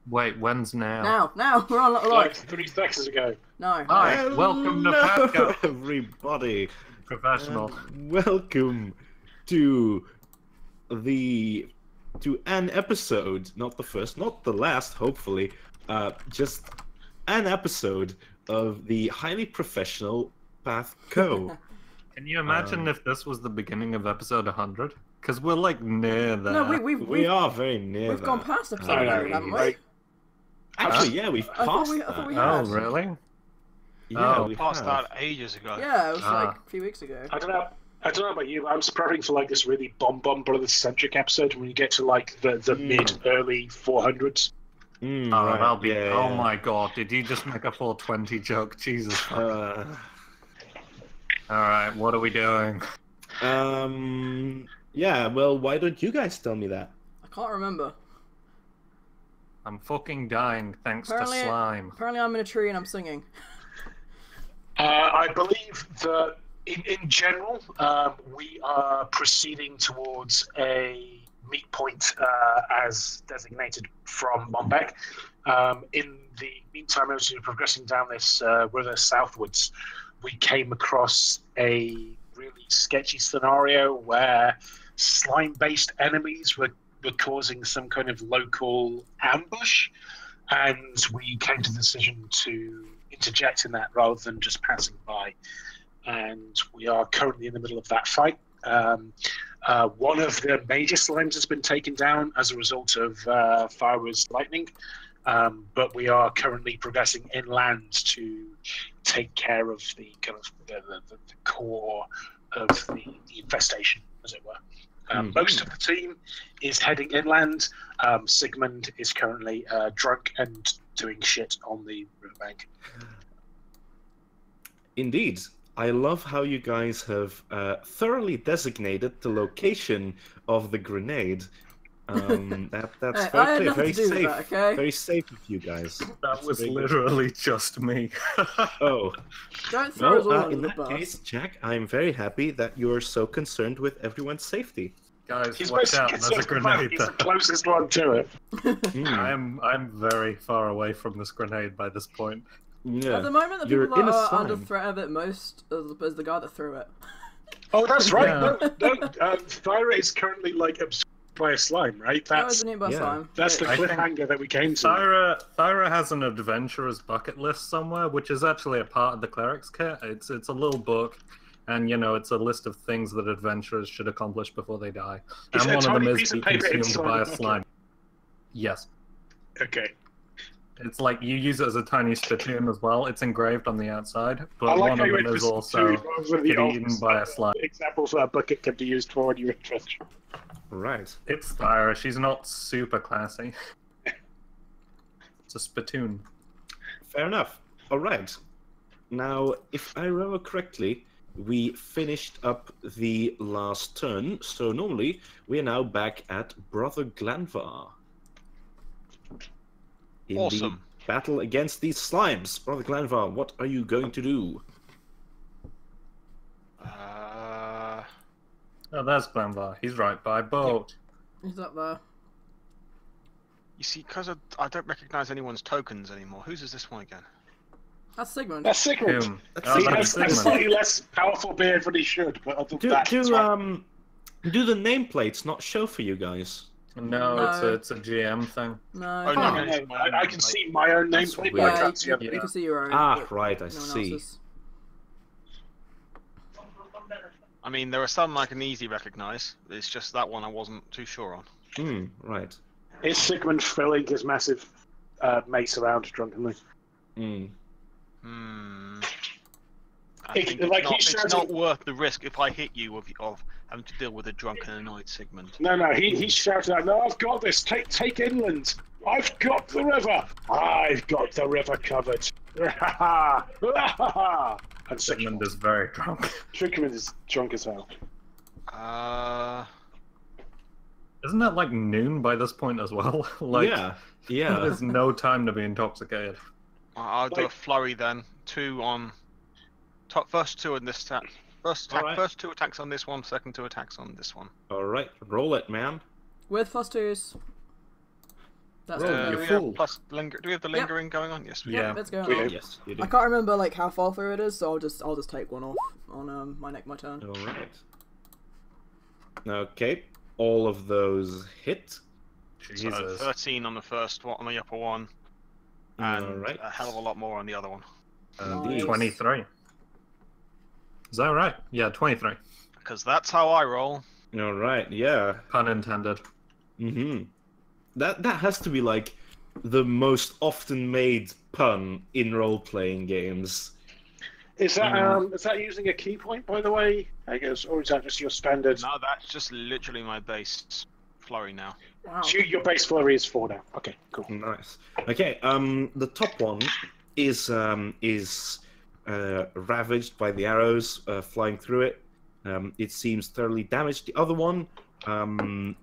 Wait, when's now? Now, we're on Like live. 3 seconds ago. No. Hi, welcome to Hello, PATHCO. everybody. Professional. Welcome to an episode, not the first, not the last, hopefully, just an episode of the highly professional PATHCO. Can you imagine if this was the beginning of episode 100? Because we're like near there. No, We are very near. we've gone past episode 100, haven't we? Right. Actually, yeah, we've I thought passed we- I thought that. we Oh, had. really? Yeah, Oh, we Passed have. that ages ago. Yeah, it was like Ah. a few weeks ago. I don't know about you, but I'm preparing for like this really Bomb Brothers centric episode when you get to like the mid early 400s. Mm, Oh, right, that'll be. yeah, Oh yeah. my god! Did you just make a 420 joke? Jesus. All right, what are we doing? Yeah, well, why don't you guys tell me that? I can't remember. I'm fucking dying thanks Apparently- to slime. Apparently I'm in a tree and I'm singing. I believe that in general, we are proceeding towards a meet point as designated from Mombek. In the meantime, as we were progressing down this river southwards, we came across a really sketchy scenario where slime-based enemies were causing some kind of local ambush, and we came to the decision to interject in that rather than just passing by. And we are currently in the middle of that fight. One of the major slimes has been taken down as a result of Fire's lightning, but we are currently progressing inland to take care of the kind of the core of the infestation, as it were. Most of the team is heading inland. Sigmund is currently drunk and doing shit on the riverbank. Indeed. I love how you guys have thoroughly designated the location of the grenade. That's Hey, I had very clear, nothing very to do with safe. that, okay? Very safe of you guys. That That's was very good. literally just me. Oh, Don't throw us all well, under in the that bus. case, Jack, I'm very happy that you're so concerned with everyone's safety. Guys, He's watch out! basically There's a grenade he's the there. closest one to it. I'm very far away from this grenade by this point. Yeah. At the moment, the You're people in that a are under slime. threat of it most is the guy that threw it. Oh, that's right. Yeah. No, Fire is currently like absorbed by a slime, right? That That's was an by yeah. slime. that's the I think- cliffhanger that we came to. Thyra has an adventurer's bucket list somewhere, which is actually a part of the cleric's kit. It's a little book, and you know it's a list of things that adventurers should accomplish before they die. Is And it a one of them tiny is piece be of paper consumed by a inside the slime. Yes, Okay. it's like you use it as a tiny spittoon as well. It's engraved on the outside, I but like one how of you them went is for also the get eaten by a slime. examples that a bucket can be used for when you're adventure. Right. It's Thyra. She's not super classy. It's a spittoon. Fair enough. All right. Now, if I remember correctly, we finished up the last turn, so normally we are now back at Brother Glanvar. In Awesome. the battle against these slimes. Brother Glanvar, what are you going to do? Oh, there's Glenvar. He's right by boat. He's up there. You see, because I don't recognize anyone's tokens anymore. Whose is this one again? That's Sigmund. That's Sigmund. Boom. That's Oh, He Sigmund. has that's a Sigmund. slightly less powerful beard than he should, but other than that, it's fine. Do the nameplates not show for you guys? No, No. it's a GM thing. No. Oh, Oh, no, no, no, I can see my own That's nameplate, but weird. I Yeah, can't see other you people. can see your own. Ah, but right, I no one see. else's. I mean, there are some I can easily recognize. It's just that one I wasn't too sure on. Right. Is Sigmund filling his massive mace around drunkenly? Hmm. I It- think like, it's he's not shouting- worth the risk if I hit you of having to deal with a drunken annoyed Sigmund. No, he shouted out, "No, I've got this. Take inland. I've got the river. I've got the river covered." And Sigmund is very drunk. Sigmund is drunk as hell. Isn't it like noon by this point as well? Like, Yeah. there's no time to be intoxicated. I'll do a Like- flurry then. Two on first two in this attack. Alright. First two attacks on this one. Second two attacks on this one. All right. Roll it, man. With +2s. That's Roll, good. you're we full. have plus linger. Do we have the lingering going on? Yes, we Yeah. Let's go. We on. do. Yes, you do. I can't remember like how far through it is, so I'll just take one off on my turn. All right. Okay, all of those hit. So Jesus. 13 on the first one, on the upper one, All and right. a hell of a lot more on the other one. Nice. 23. Is that right? Yeah, 23. Because that's how I roll. All right. Yeah. Pun intended. Mm-hmm. That has to be like the most often made pun in role-playing games. Is that using a key point, by the way, I guess, or is that just your standard? No, that's just literally my base flurry now. Wow. So your base flurry is 4 now. Okay, cool. Nice. Okay. The top one is ravaged by the arrows flying through it. It seems thoroughly damaged. The other one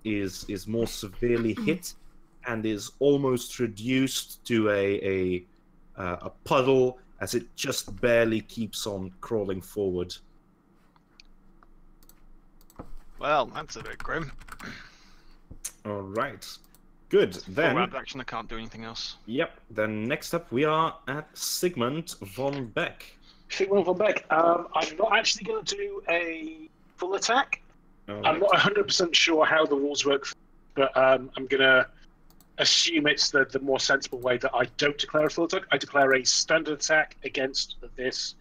is more severely hit and is almost reduced to a puddle as it just barely keeps on crawling forward. Well, that's a bit grim. All right. Good. Full Then, round action, I can't do anything else. yep. Then next up we are at Sigmund von Beck. Sigmund von Beck. I'm not actually going to do a full attack. All I'm right. not 100% sure how the rules work, but I'm going to assume it's the more sensible way that I don't declare a full attack. I declare a standard attack against this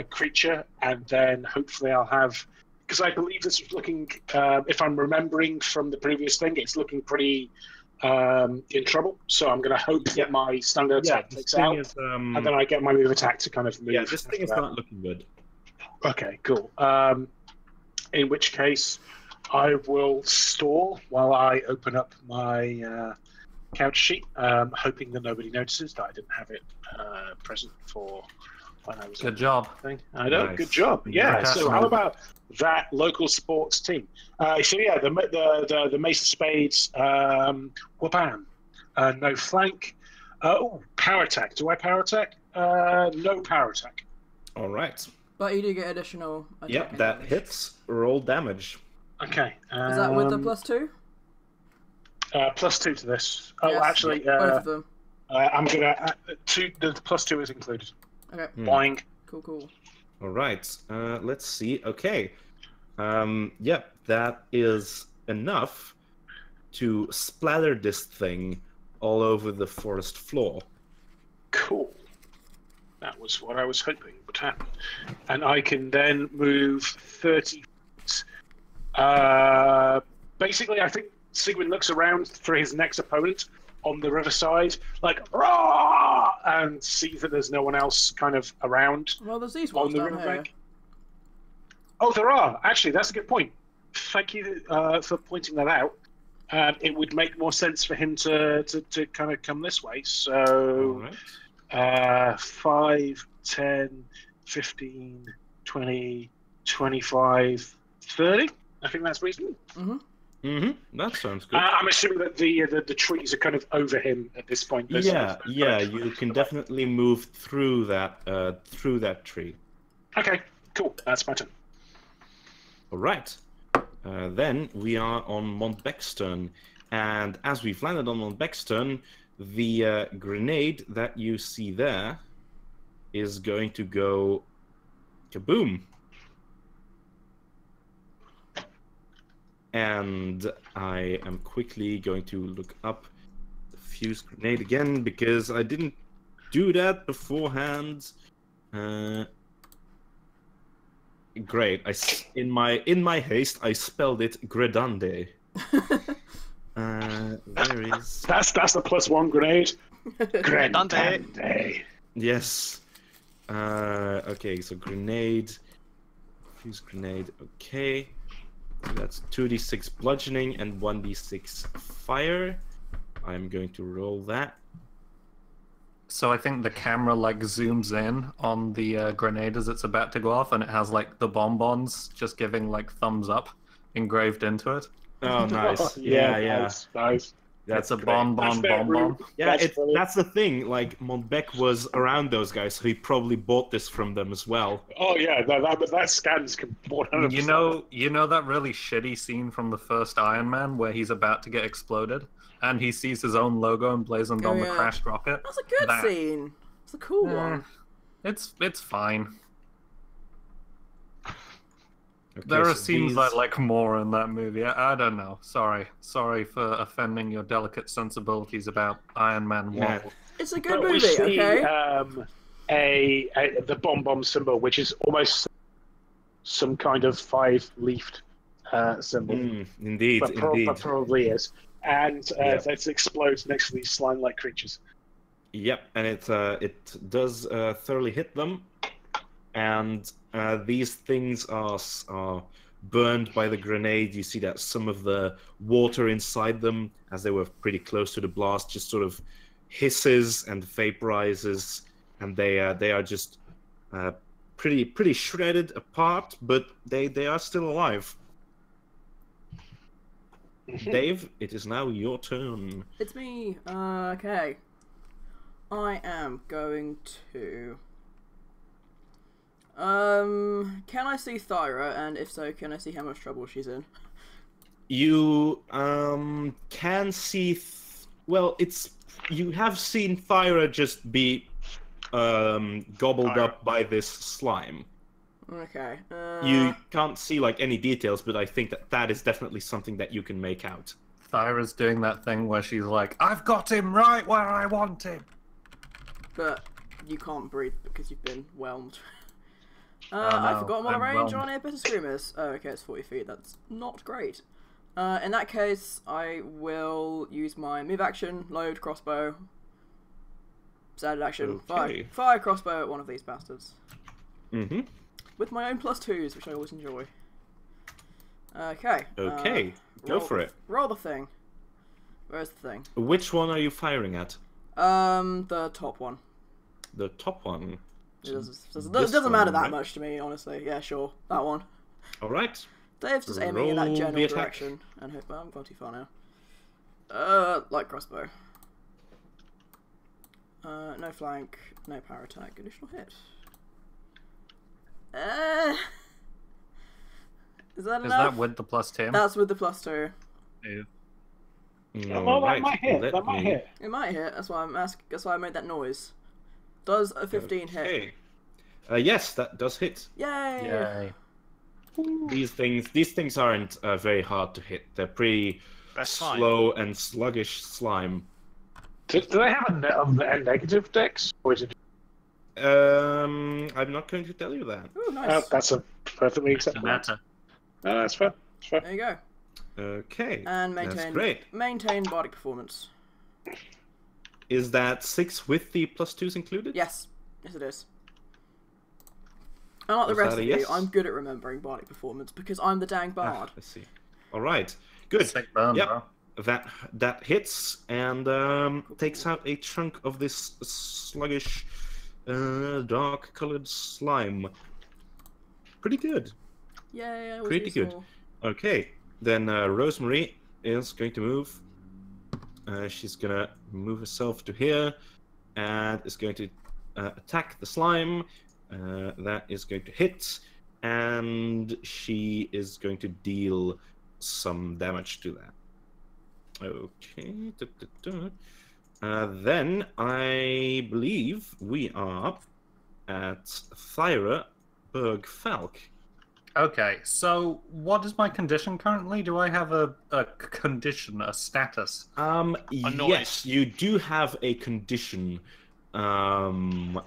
creature, and then hopefully I'll have... Because I believe this is looking, if I'm remembering from the previous thing, it's looking pretty in trouble. So I'm going to hope that my standard attack this takes thing out, is, and then I get my move attack to kind of move. yeah, this thing is after that. not looking good. Okay, cool. In which case, I will stall while I open up my couch sheet, hoping that nobody notices that I didn't have it present for when I was Good job. thing. I know, Nice. good job. Yeah. So Professional. how about that local sports team? So yeah, the Mace of Spades, wabam. No flank. Power attack. Do I power attack? No power attack. All right. But you do get additional. Yep, attacking that damage. hits. Roll damage. Okay. Is that with the +2? +2 to this? Oh, Yes, actually, both of them. I'm gonna the +2 is included. Okay, Boing. cool. All right. Let's see. Okay. Yep, that is enough to splatter this thing all over the forest floor. Cool. That was what I was hoping would happen. And I can then move 30 feet. Basically, I think Sigmund looks around for his next opponent on the riverside, like, "Rah!" and sees that there's no one else kind of around Well, there's these on ones the down here. riverbank. Oh, there are. Actually, that's a good point. Thank you for pointing that out. It would make more sense for him to kind of come this way. All So... right. 5, 10, 15, 20, 25, 30. I think that's reasonable. That sounds good. I'm assuming that the trees are kind of over him at this point. There's Yeah, sort of- you can definitely move through that tree. Okay, cool. That's my turn. All right. Then we are on Montbeck's turn, and as we've landed on Montbeck's turn, the grenade that you see there is going to go kaboom. And I am quickly going to look up the fuse grenade again because I didn't do that beforehand. Great. In my haste I spelled it Gredande. Where is? That's the +1 grenade. Dante. Yes. Okay, so grenade. Fuse grenade. Okay. That's 2d6 bludgeoning and 1d6 fire. I'm going to roll that. So I think the camera like zooms in on the grenade as it's about to go off, and it has like the bonbons just giving like thumbs up engraved into it. Oh, nice. Yeah. Nice. That's It's a bonbon bonbon. Yeah, That's brilliant. that's the thing. Like Montbeck was around those guys, so he probably bought this from them as well. Oh yeah, that scans 100%. You know that really shitty scene from the first Iron Man where he's about to get exploded, and he sees his own logo emblazoned Oh, on the yeah. crashed rocket. That's a good That- scene. It's a cool one. It's fine. Okay, There are so scenes these- I like more in that movie. I don't know. Sorry for offending your delicate sensibilities about Iron Man 1. Nah. It's a good But we movie, see okay? the bomb symbol, which is almost some kind of five-leafed symbol, Indeed, but indeed. probably is. And Yep. that explodes next to these slime-like creatures. Yep, and it does thoroughly hit them, and these things are burned by the grenade. You see that some of the water inside them, as they were pretty close to the blast, just sort of hisses and vaporizes, and they are just pretty shredded apart, but they are still alive. Dave, it is now your turn. It's me. Okay. I am going to. Can I see Thyra? And if so, can I see how much trouble she's in? You can see. Well, you have seen Thyra just be gobbled up by this slime. Okay. You can't see like any details, but I think that is definitely something that you can make out. Thyra's doing that thing where she's like, I've got him right where I want him. But you can't breathe because you've been whelmed. Oh, I no, forgot what the I'm range whelmed. on Air Better Scream is. Oh, okay, it's 40 feet. That's not great. In that case, I will use my move action, load crossbow, standard action, Okay. fire crossbow at one of these bastards. Mm-hmm. With my own +2s, which I always enjoy. Okay. Okay, go for it. Roll the thing. Where's the thing? Which one are you firing at? The top one. The top one. It doesn't This matter one, that right? much to me, honestly. Yeah, sure. That one. All right. Dave's just aiming in that Roll general the attack. direction. And hope I'm gone too far now. Light crossbow. No flank, no power attack, additional hit. Is that Is enough? that with the +10? That's with the +2. Yeah. Oh, that Alright, might hit. let That might me- hit. It might hit. That's why I'm asking. That's why I made that noise. Does a 15 hit? Okay. Yes, that does hit. Yay! Yay. These things aren't very hard to hit. They're pretty That's fine. slow and sluggish slime. Do they have a negative dex? Or is it... I'm not going to tell you that. Ooh, nice. that's a perfectly acceptable. Matter. No, that's fair. That's fair. There you go. Okay. And That's great. maintain bardic performance. Is that 6 with the +2s included? Yes, yes it is. Unlike the Was rest that of a you, yes? I'm good at remembering bardic performance because I'm the dang Ah, bard. I see. All right. Good. Sick burn, Yep. bro. That hits and takes out a chunk of this sluggish, dark-colored slime. Pretty good. Yay! That was Pretty good. useful. Okay, then Rosemary is going to move. She's gonna move herself to here and is going to attack the slime. That is going to hit, and she is going to deal some damage to that. Okay. Then I believe we are at Thyra Bergfalk. Okay, so what is my condition currently? Do I have a condition, a status? Yes, noise. you do have a condition, and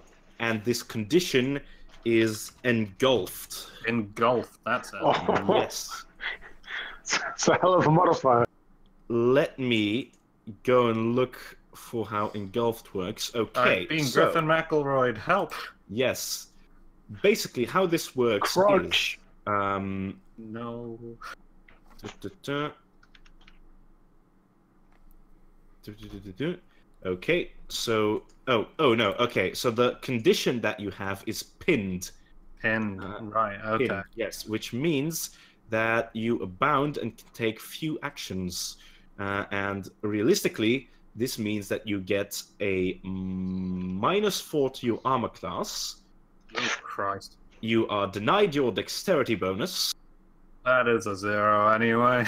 this condition is engulfed. Engulfed, that's it. Oh, Yes. it's a hell of a modifier. Let me go and look for how engulfed works. Okay, Alright, Being so, Griffin McElroy, help! yes. Basically, how this works Crunch. is... No. Okay, so... Oh no, okay. So the condition that you have is pinned. Pin, right, okay. Pinned, yes, which means that you abound and can take few actions. And realistically, this means that you get a -4 to your armor class. Oh, Christ. You are denied your dexterity bonus. That is a 0 anyway.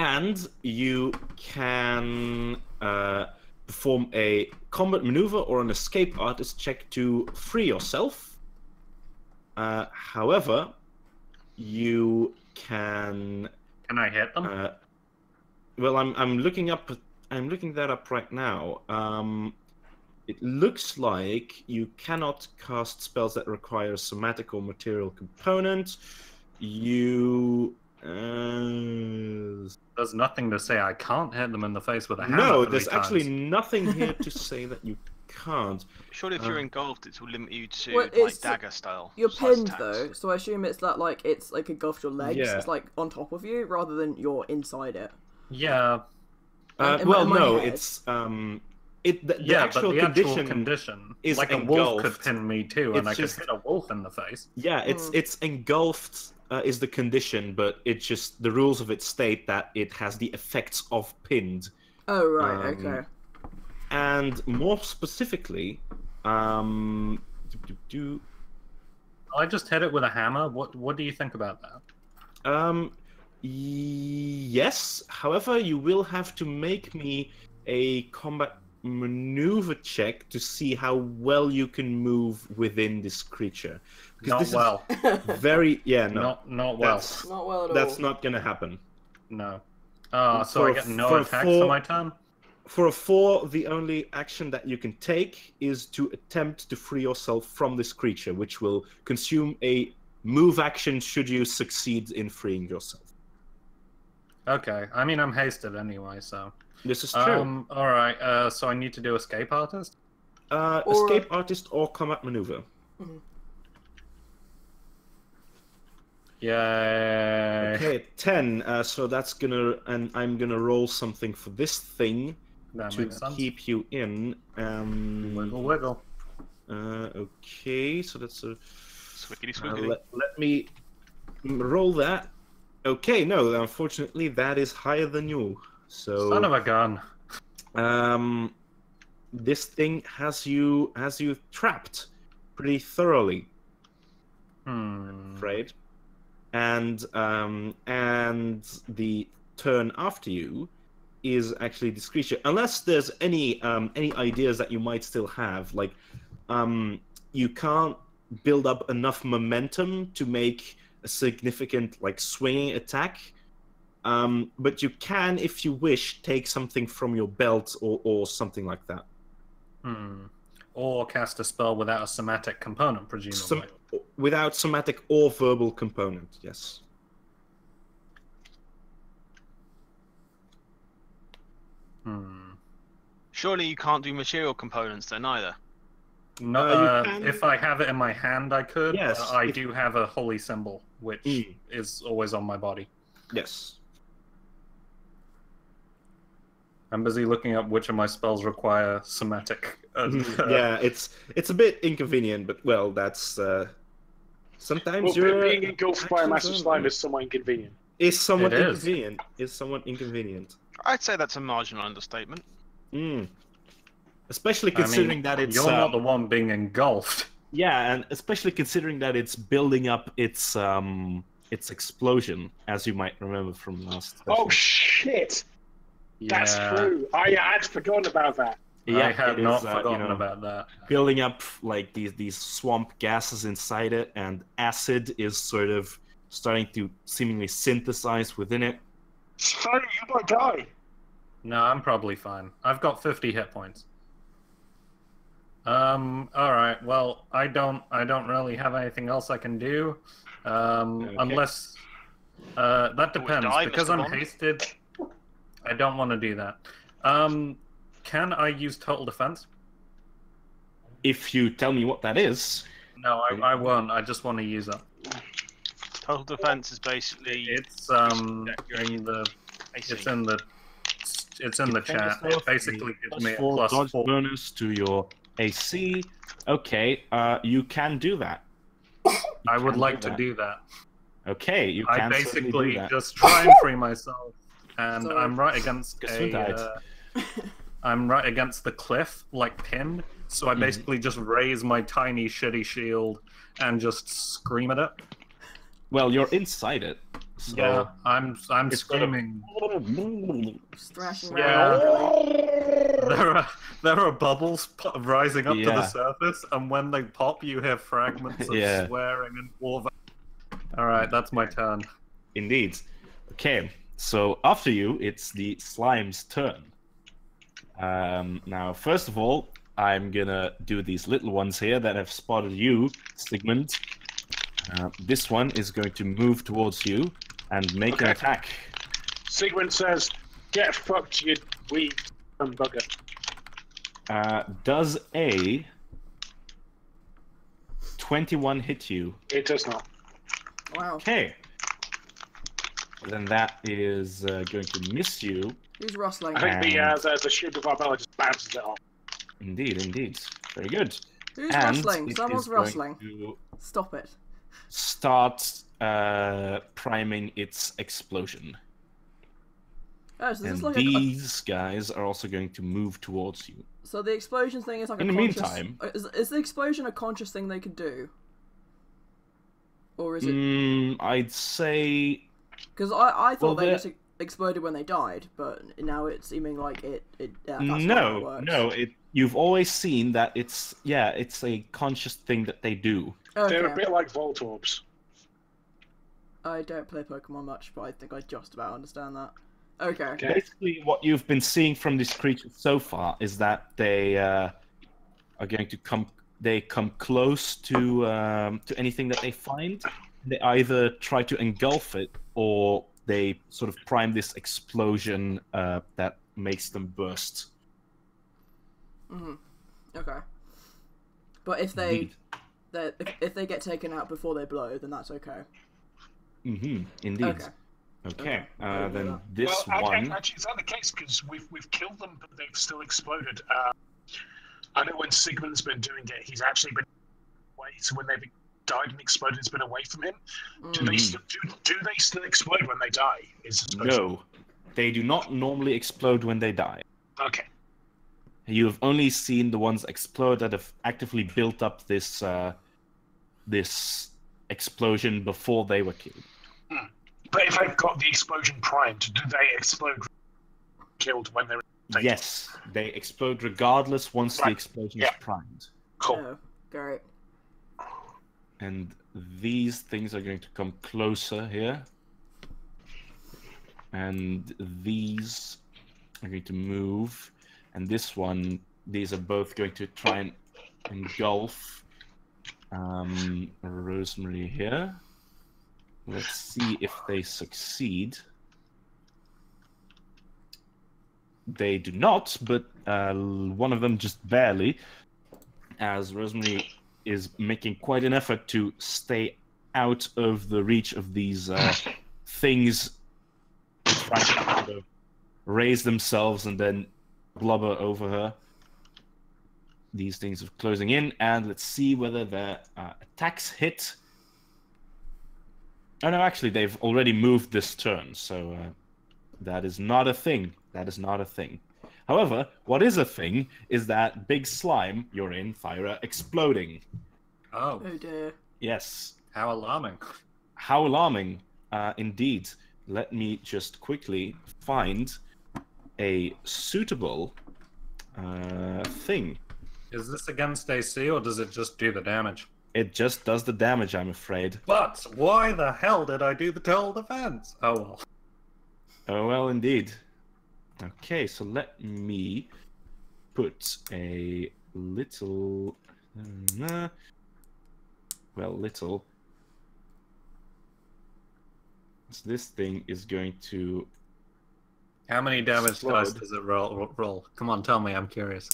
And you can perform a combat maneuver or an escape artist check to free yourself. However, you can. Can I hit them? Well, I'm looking up. I'm looking that up right now. It looks like you cannot cast spells that require a somatic or material component. You. There's nothing to say I can't hit them in the face with a hammer. No, 3 there's times. actually nothing here to say that you can't. Surely, if you're engulfed, it will limit you to Well, like it's- dagger style. You're slice pinned attacks. though, so I assume it's that like it's like engulfed your legs. Yeah. It's like on top of you rather than you're inside it. Yeah, In Well, my no, head. it's the yeah, actual but the condition. actual condition, is like a wolf engulfed. could pin me too, and It's I just- could hit a wolf in the face. Yeah, it's engulfed is the condition, but it's just the rules of it state that it has the effects of pinned. Oh right, Um, okay. And more specifically, I just hit it with a hammer. What do you think about that? Yes. However, you will have to make me a combat maneuver check to see how well you can move within this creature. Not this well. is very no. Not well. Not well at all. That's not gonna happen. No. So For I a- get no for a attacks four- on my turn? For a 4, the only action that you can take is to attempt to free yourself from this creature, which will consume a move action should you succeed in freeing yourself. Okay. I mean, I'm hasted anyway, so. This is true. Alright, so I need to do escape artist? Escape artist or combat maneuver. Yay. Okay, 10. So that's gonna, and I'm gonna roll something for this thing That to makes sense. keep you in. Wiggle, wiggle. Okay, so that's a. Swiggity swiggity. Let me roll that. Okay, no, unfortunately, that is higher than you. So. Son of a gun. This thing has you trapped pretty thoroughly. I'm afraid. And the turn after you is actually this creature. Unless there's any ideas that you might still have, like you can't build up enough momentum to make a significant like swinging attack. But you can, if you wish, take something from your belt or something like that. Or cast a spell without a somatic component, presumably. Without somatic or verbal component, yes. Surely you can't do material components then either. No, you can- if I have it in my hand, I could. Yes, I if- do have a holy symbol, which is always on my body. Yes. I'm busy looking up which of my spells require somatic. Yeah, it's a bit inconvenient, but well, that's sometimes Well, you're being engulfed by a massive actions slime only. is somewhat inconvenient. Is somewhat It is. inconvenient. Is somewhat inconvenient. I'd say that's a marginal understatement. Especially considering that it's you're not the one being engulfed. yeah, and especially considering that it's building up its explosion, as you might remember from last session. Oh shit! That's true. I had forgotten about that. I had it not is, forgotten about that. building up like these swamp gases inside it, and acid is sort of starting to seemingly synthesize within it. Sorry, you might die. No, I'm probably fine. I've got 50 hit points. All right. Well, I don't really have anything else I can do, unless that depends. die, Because Mr. I'm Bond? hasted, I don't want to do that. Can I use total defense? If you tell me what that is, No, I won't. I just want to use it. Total defense is basically It's AC. it's in the chat. It basically gives me a +4 dodge +4. bonus to your AC. Okay, you can do that. I would can like do to that. do that. Okay, you I can certainly basically do that. just try and free myself, and So- I'm right against Gesundheit. I'm right against the cliff, like pinned. So I basically just raise my tiny shitty shield and just scream at it. Well, you're inside it. So Yeah, I'm it's sort of- screaming. Just thrashing Yeah. around. Really. There are bubbles rising up to the Yeah. surface, and when they pop, you hear fragments of Yeah. swearing and war. All right, that's my turn. Indeed. Okay, so after you, it's the slime's turn. Now, first of all, I'm gonna do these little ones here that have spotted you, Sigmund. This one is going to move towards you and make an Okay. attack. Sigmund says, "Get fucked, you wee bugger." Does a 21 hit you? It does not. Wow. Okay. Then that is going to miss you. Who's rustling? I think And- the shield of Arbella just bounces it off. Indeed, indeed. Very good. Who's And rustling? it Someone's is going rustling. to Stop it. start priming its explosion. Oh, so this is And like a, these guys are also going to move towards you. so the explosion thing is like In a the conscious... meantime- Is the explosion a conscious thing they could do? Or is it... I'd say Because I thought well, they they're- just exploded when they died, but now it's seeming like that's not how it no, works. no. You've always seen that it's a conscious thing that they do. They're a Okay. bit like Voltorbs. I don't play Pokemon much, but I think I just about understand that. Okay. Okay. Basically, what you've been seeing from this creature so far is that they are going to come. They come close to anything that they find. They either try to engulf it, or they sort of prime this explosion that makes them burst. Okay. But if they Indeed. if they get taken out before they blow, then that's okay. Indeed. Okay. Okay. I didn't know Then that. this Well, one. actually, is that the case? Because we've killed them, but they've still exploded. I know when Sigmund's been doing it, he's actually been away. So when they've died and exploded, it's been away from him. Do they still explode when they die? Is the question. No, they do not normally explode when they die. Okay. You have only seen the ones explode that have actively built up this this explosion before they were killed. But if they've got the explosion primed, do they explode killed when they're taken? Yes, they explode regardless once the Right. explosion Yeah. is primed. Cool. Oh, great. And these things are going to come closer here. And these are going to move. And this one, these are both going to try and engulf Rosemary here. Let's see if they succeed. They do not, but one of them just barely, as Rosemary is making quite an effort to stay out of the reach of these things trying to sort of raise themselves and then blubber over her. These things are closing in, and let's see whether their attacks hit. Oh no, actually, they've already moved this turn, so that is not a thing. That is not a thing. However, what is a thing is that big slime you're in, Thyra, exploding. Oh, Oh dear. Yes. how alarming. How alarming, indeed. Let me just quickly find a suitable thing. Is this against AC, or does it just do the damage? It just does the damage, I'm afraid. But why the hell did I do the total defense? Oh well. Oh, well, indeed. Okay, so let me put a little... well, little... So this thing is going to... How many damage dice Explode. does it roll? Come on, tell me. I'm curious.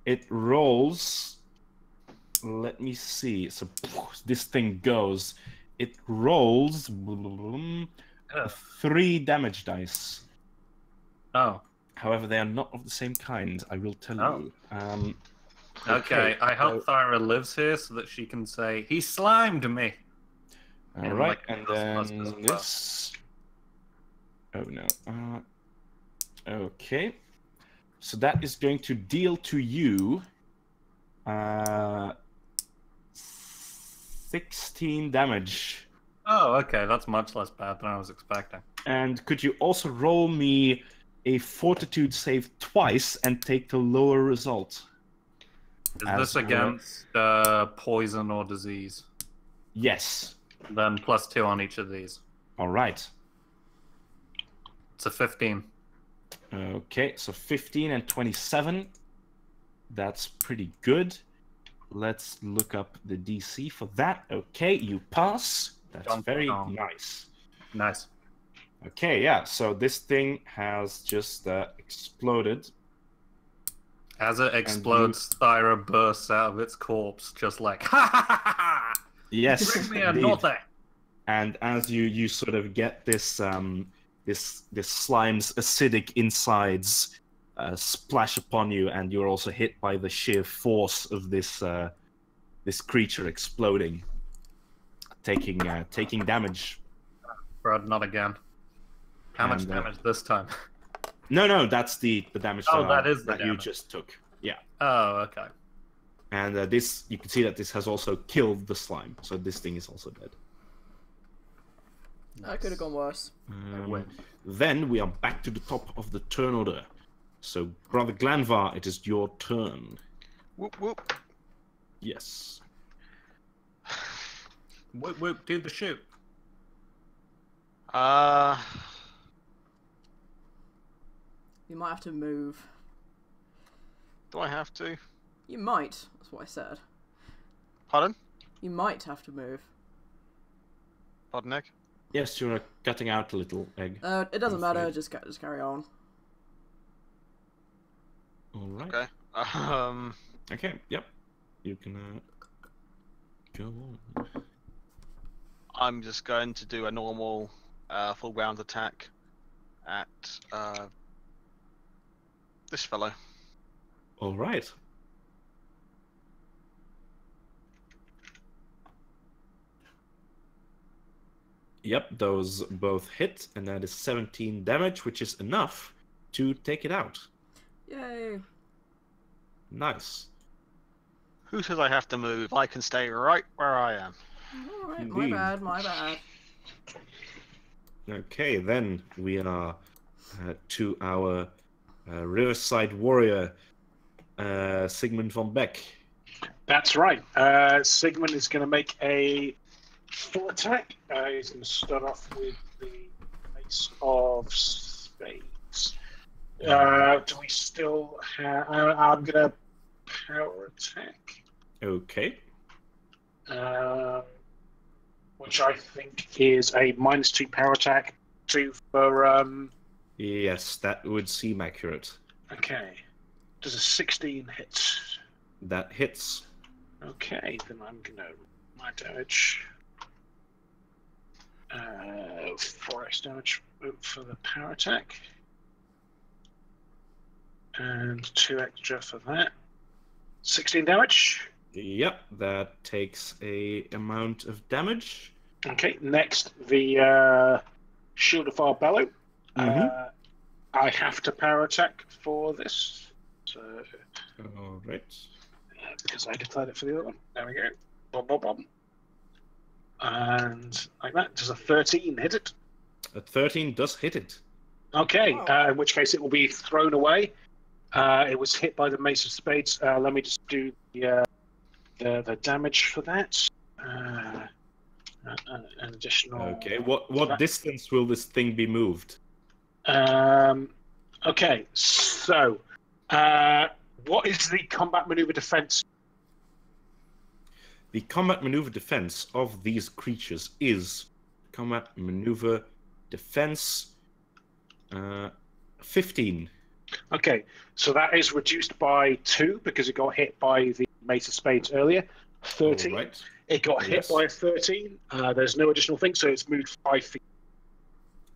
It rolls... Let me see. So this thing goes. It rolls 3 damage dice. Oh, However, they are not of the same kind. I will tell Oh. you. okay. I hope so- Thyra lives here so that she can say, "He slimed me." All And, right, like, and plus, then plus, plus, this. Oh no. Okay. So that is going to deal to you 16 damage. Oh, okay, that's much less bad than I was expecting. And could you also roll me a fortitude save twice and take the lower result? Is As this we're- against poison or disease? Yes. Then +2 on each of these. All right. It's a 15. Okay, so 15 and 27. That's pretty good. Let's look up the DC for that. Okay, you pass. That's Dun, very dun. nice. Nice. Okay, yeah, so this thing has just exploded. As it explodes, Thyra bursts out of its corpse, just like, ha ha ha ha ha! Yes, Bring me a indeed. norte! And as you sort of get this this slime's acidic insides splash upon you, and you're also hit by the sheer force of this this creature exploding, taking damage. Brad, not again. How much And, damage this time? No, that's the damage. Oh, that is the that you damage. just took. Yeah, Oh, okay. and this you can see that this has also killed the slime, so this thing is also dead. That could have gone worse. win. Then we are back to the top of the turn order. So, Brother Glanvar, it is your turn. Whoop whoop. Yes. Whoop whoop, do the shoot. You might have to move. Do I have to? You might. That's what I said. Pardon? You might have to move. Pardon, Nick? Yes, you're cutting out a little egg. It doesn't I'm matter. afraid. Just carry on. All right. Okay. Okay. Yep. You can go on. I'm just going to do a normal full round attack at this fellow. All right. Yep, those both hit, and that is 17 damage, which is enough to take it out. Yay! Nice. Who says I have to move? I can stay right where I am. Alright, my Indeed. bad, my bad. Okay, then we are to our Riverside Warrior, Sigmund von Beck. That's right. Sigmund is going to make a full attack. He's going to start off with the Ace of Spades. Do we still have... I'm going to power attack. Okay. Which I think is a -2 power attack. 2 for... Yes, that would seem accurate. Okay. Does a 16 hit? That hits. Okay, then I'm going to... My damage... 4x damage for the power attack. And 2 extra for that. 16 damage. Yep, that takes a amount of damage. Okay, next, the Shield of Fire Bellow. Mhm. I have to power attack for this. So, All right. because I declared it for the other one. There we go. Bob, bob, bob. And like that. Does a 13 hit it? A 13 does hit it. Okay, Wow. in which case it will be thrown away. It was hit by the Mace of Spades. Let me just do the damage for that. An additional. Okay, what distance will this thing be moved? Okay, so what is the combat maneuver defense? The combat maneuver defense of these creatures is combat maneuver defense 15. Okay, so that is reduced by 2 because it got hit by the Mace of Spades earlier. 13. All right. It got hit Yes. by a 13. There's no additional thing, so it's moved 5 feet.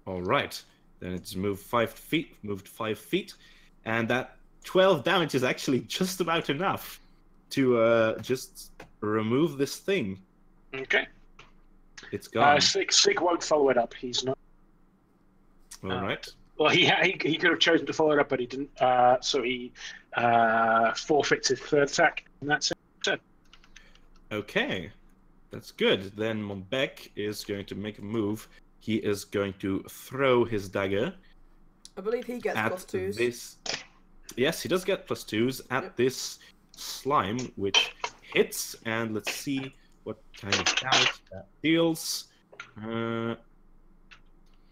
All right. Then it's moved 5 feet, and that 12 damage is actually just about enough to just remove this thing. Okay. It's gone. Sig won't follow it up. He's not. All right. Well, he could have chosen to follow it up, but he didn't. So he forfeits his third attack, and that's it. Okay. That's good. Then Monbeck is going to make a move. He is going to throw his dagger I believe he gets at +2s. this. Yes, he does get +2s at this slime, which hits. And let's see what kind of damage that deals.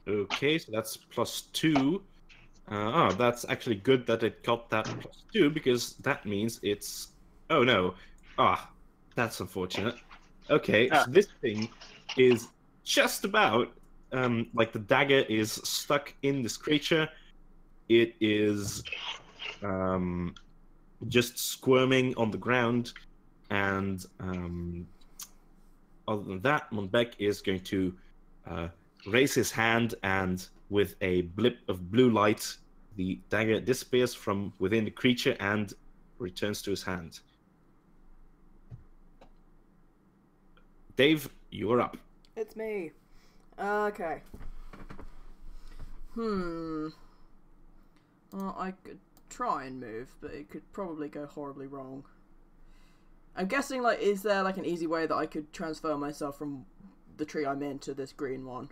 Okay, so that's +2. That's actually good that it got that +2 because that means it's. Oh no! That's unfortunate. Okay, so this thing is just about like the dagger is stuck in this creature. It is just squirming on the ground, and other than that, Monbeck is going to raise his hand, and with a blip of blue light, the dagger disappears from within the creature and returns to his hand. Dave, you're up. It's me. Okay. Well, I could try and move, but it could probably go horribly wrong. I'm guessing, like, is there, like, an easy way that I could transfer myself from the tree I'm in to this green one?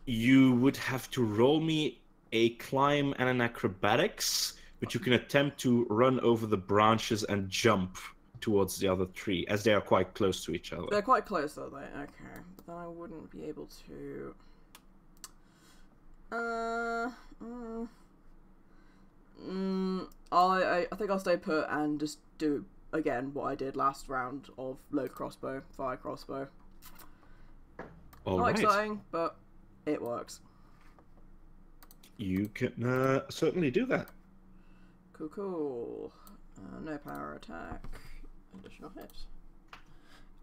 You would have to roll me a climb and an acrobatics, but you can attempt to run over the branches and jump towards the other tree, as they are quite close to each other. They're quite close, though, they? Okay. But then I wouldn't be able to... I think I'll stay put and just do, again, what I did last round of load crossbow, fire crossbow. Not exciting, but it works. You can certainly do that. Cool. No power attack. Additional hit.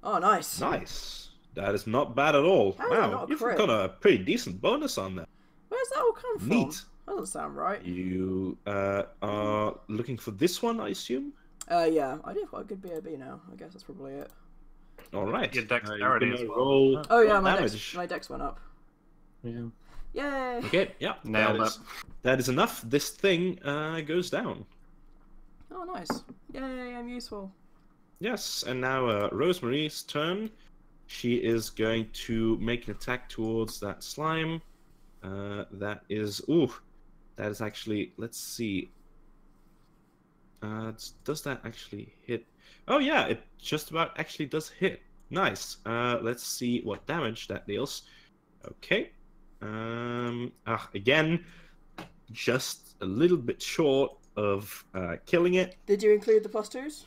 Oh, nice. Nice. That is not bad at all. How is that Wow, not a you've crit? got a pretty decent bonus on that. Where's that all come from? Neat. Doesn't sound right. You are looking for this one, I assume? Yeah. I do have quite a good BOB now. I guess that's probably it. All right. Your dexterity you're as gonna well. roll Oh yeah, damage. my dex went up. Yeah. Yay! Okay, yeah. Nailed that is, that is enough. This thing goes down. Oh, nice. Yay, I'm useful. Yes, and now Rosemary's turn. She is going to make an attack towards that slime. That is actually, let's see. Does that actually hit? Oh yeah, it just about actually does hit. Nice. Let's see what damage that deals. Okay. Again, just a little bit short of killing it. Did you include the +2s?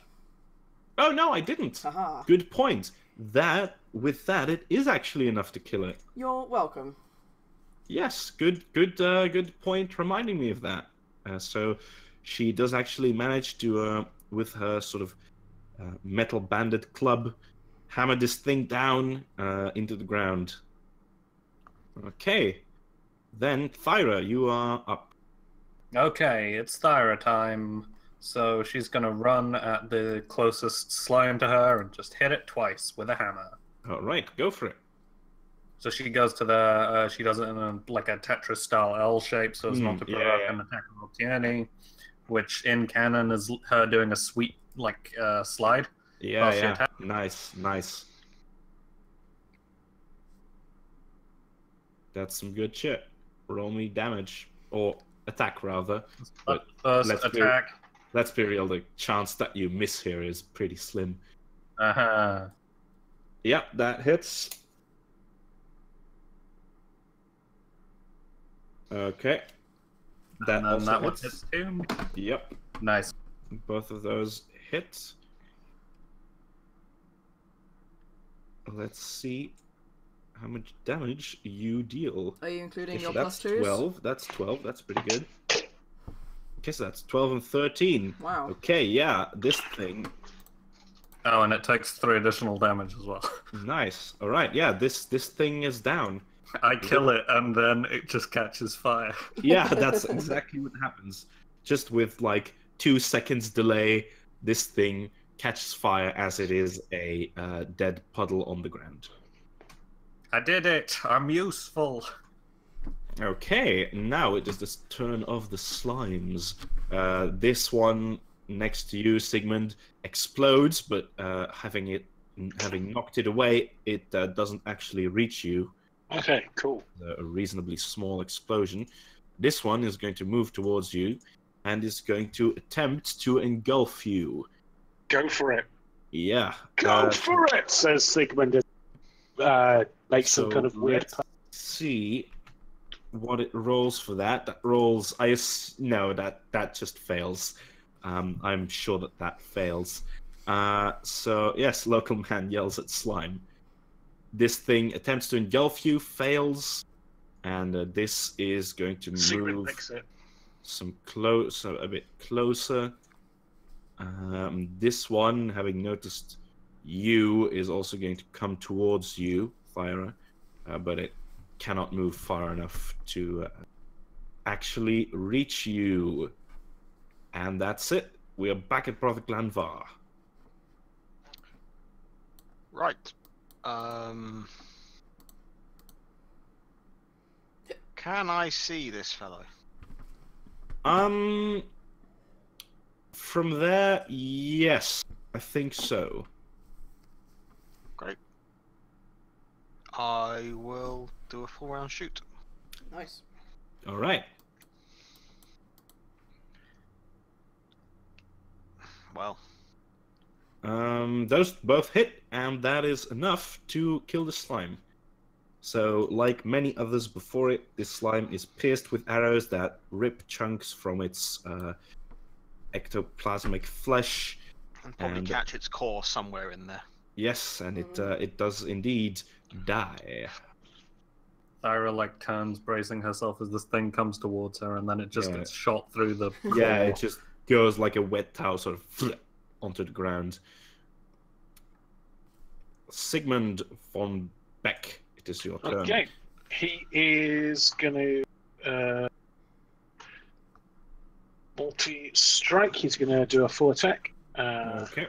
Oh no, I didn't. Haha. Good point. With that, it is actually enough to kill it. You're welcome. Yes, good point reminding me of that. So she does actually manage to, with her sort of metal banded club, hammer this thing down into the ground. Okay, then Thyra, you are up. Okay, it's Thyra time. So she's gonna run at the closest slime to her and just hit it twice with a hammer. All right, go for it. So she goes to the, she does it in a Tetris style L shape, so as not to provoke an attack of opportunity, which in canon is her doing a sweep slide. Yeah. Nice. That's some good shit. Roll me damage, or attack rather. But First attack. Let's be real, the chance that you miss here is pretty slim. Uh-huh. Yep, that hits. Okay. And then that one hits. hits too. Yep, Nice. both of those hit. Let's see how much damage you deal. Are you including Okay, your so that's +2s? 12. That's 12. That's pretty good. Okay, so that's 12 and 13. Wow. Okay, yeah, this thing. Oh, and it takes 3 additional damage as well. Nice. All right, yeah, this thing is down. I kill it, and then it just catches fire. Yeah, that's exactly what happens. Just with like 2 seconds delay, this thing catches fire as it is a dead puddle on the ground. I did it! I'm useful! Okay, now it is the turn of the slimes. This one next to you, Sigmund, explodes, but having knocked it away, it doesn't actually reach you. Okay, cool. A reasonably small explosion. This one is going to move towards you and is going to attempt to engulf you. Go for it. Yeah. Go for it, says Sigmund. Makes some kind of weird. Let's see what it rolls for that. That rolls. No, that just fails. I'm sure that fails. So yes, local man yells at slime. This thing attempts to engulf you, fails, and this is going to move a bit closer. This one, having noticed you, is also going to come towards you, Thyra, but it cannot move far enough to actually reach you. And that's it. We are back at Brother Glanvar. Right. Can I see this fellow? From there, yes, I think so. Great. I will do a full round shoot. Nice. All right. Well. Those both hit, and that is enough to kill the slime. So, like many others before it, this slime is pierced with arrows that rip chunks from its ectoplasmic flesh. And probably catch its core somewhere in there. Yes, and it does indeed die. Thyra turns, bracing herself as this thing comes towards her, and then it just gets shot through the core. Yeah, it just goes like a wet towel, sort of onto the ground. Sigmund von Beck, it is your turn. Okay, he is going to multi-strike. He's going to do a full attack. Okay.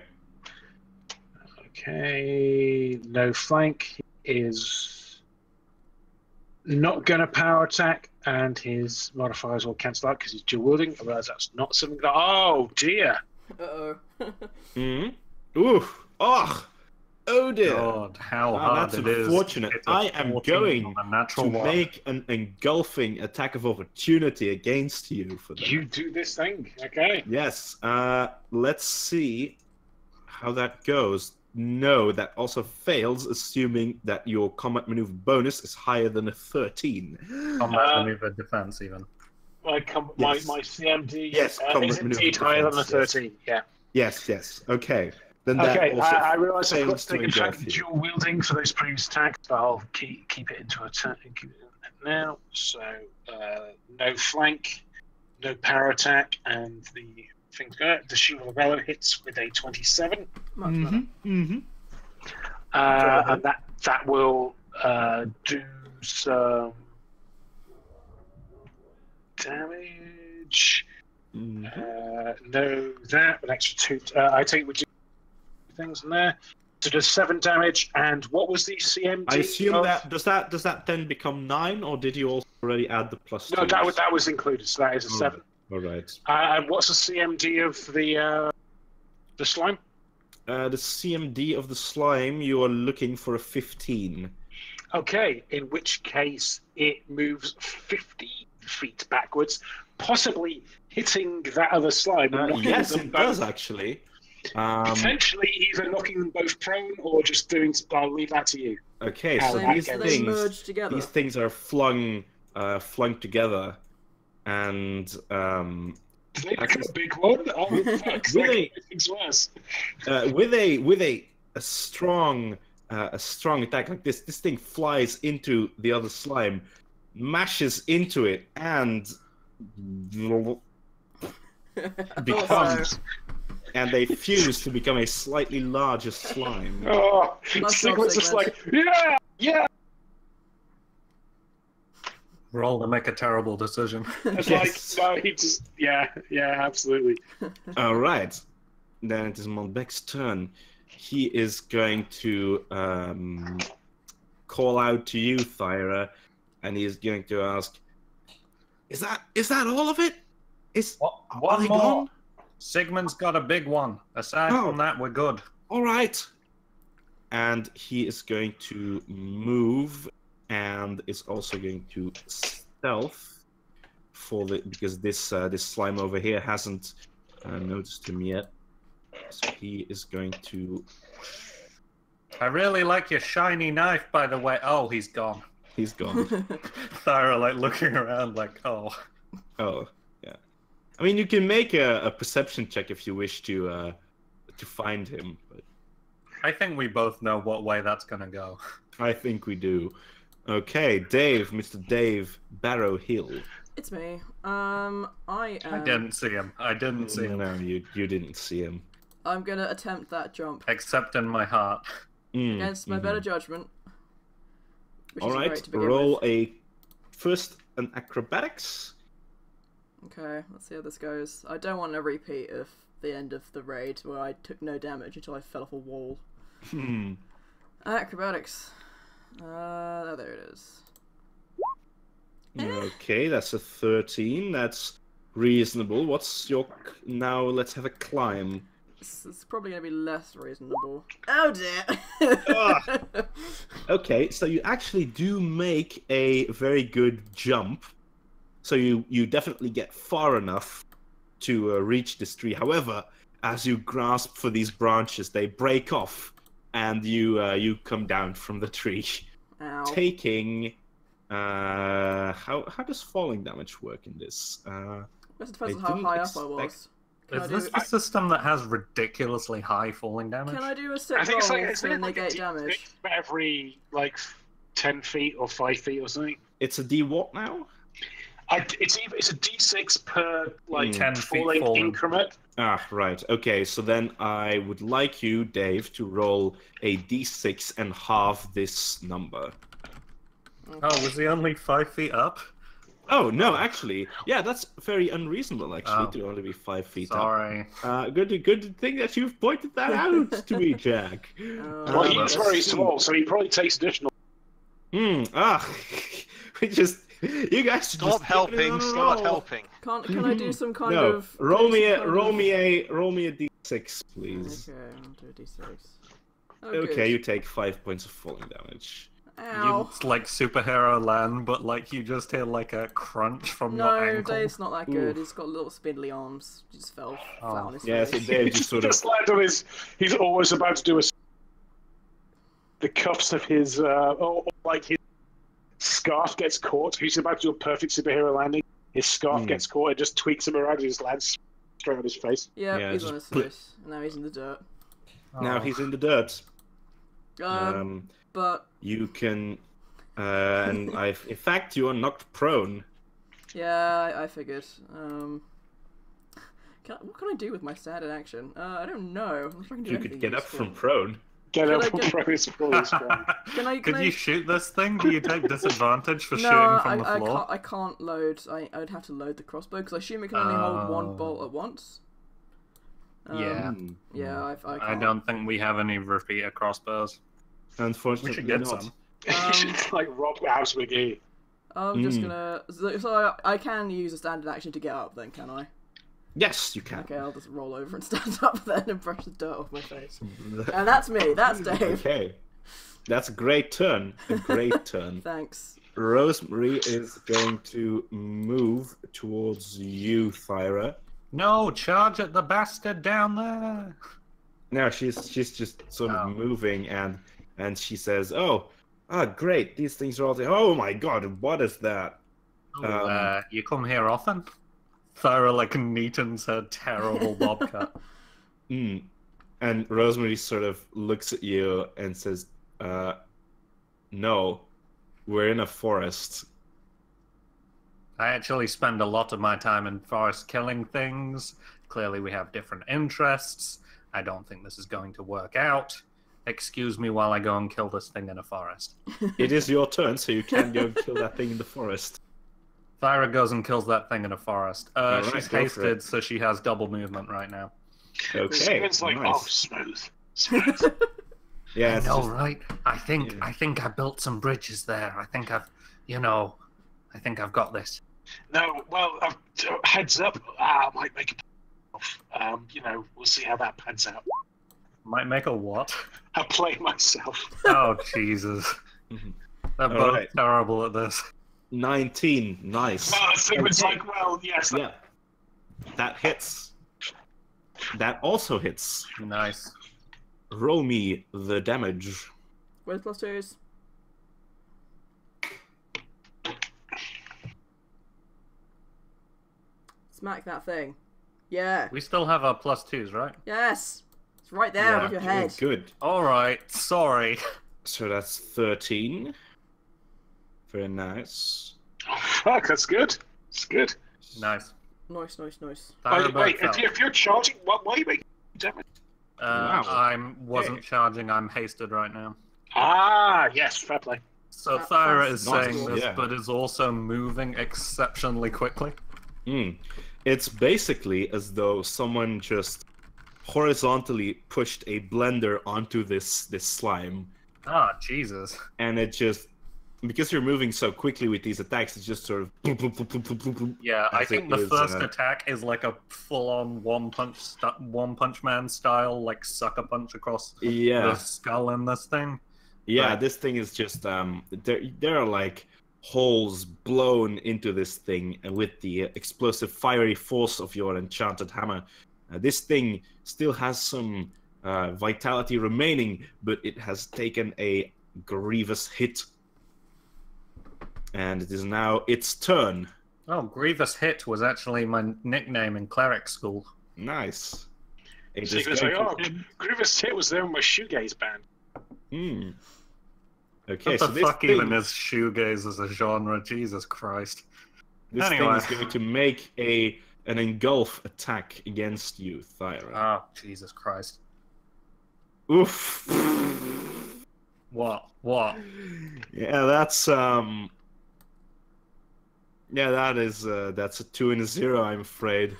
Okay, no flank. He is not going to power attack, and his modifiers will cancel out because he's dual wielding. I realize that's not something that. Oh dear. Uh-oh. Ooh. Oh dear. God, how hard that's it is. Unfortunate. I am going to make an engulfing attack of opportunity against you for that. You do this thing, okay? Yes. Let's see how that goes. No, that also fails, assuming that your combat maneuver bonus is higher than a 13. Combat maneuver defense, even. My CMD yes, is indeed higher than a 13. Yeah. Yes. Okay. Then okay, that also I realise I've got fails to take in fact dual wielding for those previous attacks, but I'll keep it into attack now. So no flank, no power attack, and the thing's got the shield of the bellow hits with a 27. And that will do some damage. No, that an extra 2. I take with things in there. So does 7 damage, and what was the CMD? I assume that does that then become 9, or did you also already add the plus 2? No, that was included, so that is a 7. All right. And what's the CMD of the slime? The CMD of the slime, you are looking for a 15. Okay, in which case it moves 50 feet backwards, possibly hitting that other slime. Yes, it does actually. Potentially either knocking them both prone or just doing. I'll leave that to you. Okay, so these things are flung together, and do they become a big one? Oh, fuck! It's worse. With a strong attack like this thing flies into the other slime, mashes into it, and becomes. And they fuse to become a slightly larger slime. Oh, Sigmund's just like, yeah. Roll to make a terrible decision. It's no, he just, yeah, absolutely. All right. Then it is Monbek's turn. He is going to call out to you, Thyra, and he is going to ask, "Is that all of it? Are they gone?" Sigmund's got a big one. Aside from that, we're good. All right. And he is going to move, and is also going to stealth because this this slime over here hasn't noticed him yet. So he is going to. I really like your shiny knife, by the way. Oh, he's gone. He's gone. Thyra, like, looking around like, oh. Oh, yeah. I mean, you can make a perception check if you wish to find him. But I think we both know what way that's gonna go. I think we do. Okay, Dave, Mr. Dave Barrow Hill. It's me. I didn't see him. I didn't see him. No, you didn't see him. I'm gonna attempt that jump. Except in my heart. Against my better judgment. All right, roll an acrobatics. Okay, let's see how this goes. I don't want a repeat of the end of the raid where I took no damage until I fell off a wall. Acrobatics. There it is. Okay, that's a 13. That's reasonable. What's your... Now let's have a climb. It's probably going to be less reasonable. Oh dear! Okay, so you actually do make a very good jump. So you definitely get far enough to reach this tree. However, as you grasp for these branches, they break off, and you come down from the tree. Ow. Taking... how does falling damage work in this? It depends on how high up I was. Is this the system that has ridiculously high falling damage? Can I do a sick roll to negate damage? Every, like, 10 feet or 5 feet or something. It's a D what now? It's a D6 per, like, 10 falling feet increment. Ah, right. Okay, so then I would like you, Dave, to roll a D6 and halve this number. Oh, was he only 5 feet up? Oh, no, actually. Yeah, that's very unreasonable, actually, to only be 5 feet Sorry. up. Good thing that you've pointed that out to me, Jack. Well, he's very small, so he probably takes additional... we just... You guys stop helping, stop helping. Can I do some kind of... Roll me a D6, please. Okay, I'll do a D6. Oh, okay, good. you take 5 points of falling damage. Ow. It's like superhero land, but like you just hear like a crunch from your ankle. No, Dave's not that good. He's got little spindly arms. He just fell flat on his face. So Dave just sort of... He's always about to do the cuffs of his... or like his scarf gets caught. He's about to do a perfect superhero landing. His scarf gets caught. It just tweaks him around. He just lands straight on his face. Yeah, he's on his face. Now he's in the dirt. Now he's in the dirt. But you can, in fact, you are knocked prone. Yeah, I figured. What can I do with my standard action? I don't know. I'm trying to do you could get up from prone. Get up from prone is probably strong. Could you shoot this thing? Do you take disadvantage for shooting from the floor? I can't load. I'd have to load the crossbow because I assume it can only hold one bolt at once. Yeah, I don't think we have any repeater crossbows. Unfortunately, we should get not. some. It's like Rob House McGee. I'm just gonna. So I can use a standard action to get up, then, can I? Yes, you can. Okay, I'll just roll over and stand up then and brush the dirt off my face. And that's me. That's Dave. Okay, that's a great turn. A great turn. Thanks. Rosemary is going to move towards you, Thyra. No, charge at the bastard down there. No, she's just sort of moving, and she says, "Oh, great! These things are all. Oh my God, what is that?" You come here often? Thyra like neatens her terrible bob cut. And Rosemary sort of looks at you and says, "No, we're in a forest." I actually spend a lot of my time in forest killing things. Clearly, we have different interests. I don't think this is going to work out. Excuse me while I go and kill this thing in a forest. It is your turn, so you can go and kill that thing in the forest. Thyra goes and kills that thing in a forest. Right, she's hasted, so she has double movement right now. Okay, it's like, nice. Smooth. Yeah, I know, right? I think I built some bridges there. I think I've got this. No, well, heads up. I might make a We'll see how that pans out. Might make a what? I'll play myself. Oh, Jesus. They're both right. terrible at this. 19. Nice. Well, Sigmund's like, well, yes. Yeah. That hits. That also hits. Nice. Roll me the damage. Where's +2s? Smack that thing. Yeah. We still have our +2s, right? Yes. It's right there Yeah, with your head. Good. Alright, sorry. So that's 13. Very nice. Oh, fuck, that's good. It's good. Nice. Nice, nice, nice. Wait, if you're charging, why are you making damage? Wow. I wasn't charging, I'm hasted right now. Ah, yes, fair play. So That- Thyra that's is nice, saying this, yeah. but is also moving exceptionally quickly. It's basically as though someone just horizontally pushed a blender onto this slime, Ah, Jesus. and it just, because you're moving so quickly with these attacks, it's just sort of boom, boom, boom, boom, boom, boom, boom. Yeah, I As think it the is, first attack is like a full-on one punch man style, like sucker punch across the Yeah, skull in this thing. yeah. Right. This thing is just there are like holes blown into this thing, and with the explosive fiery force of your enchanted hammer, this thing still has some vitality remaining, but it has taken a grievous hit. And it is now its turn. Oh, Grievous Hit was actually my nickname in cleric school. Nice. It So is you can say, going oh, to- Grievous Hit was there in my shoegaze band. Okay, What so the this fuck thing, even is shoegaze as a genre? Jesus Christ. this thing Anyway. is going to make an engulf attack against you, Thyra. Oh, Jesus Christ. Oof. What? Yeah, that's yeah, that's a 2 and a 0, I'm afraid.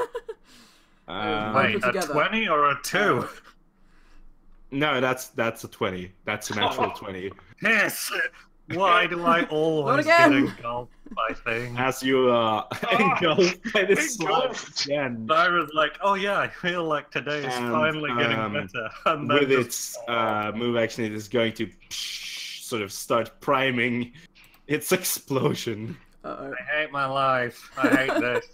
Wait, put a together. 20 or a 2? No, that's a 20. That's an actual 20. Yes! Why do I always get again! engulfed by things? As you engulfed by this slime engulfed. again. Thyra's like, oh yeah, I feel like today is And, finally getting better. And then With just- its move action, it is going to sort of start priming its explosion. Uh-oh. I hate my life. I hate this.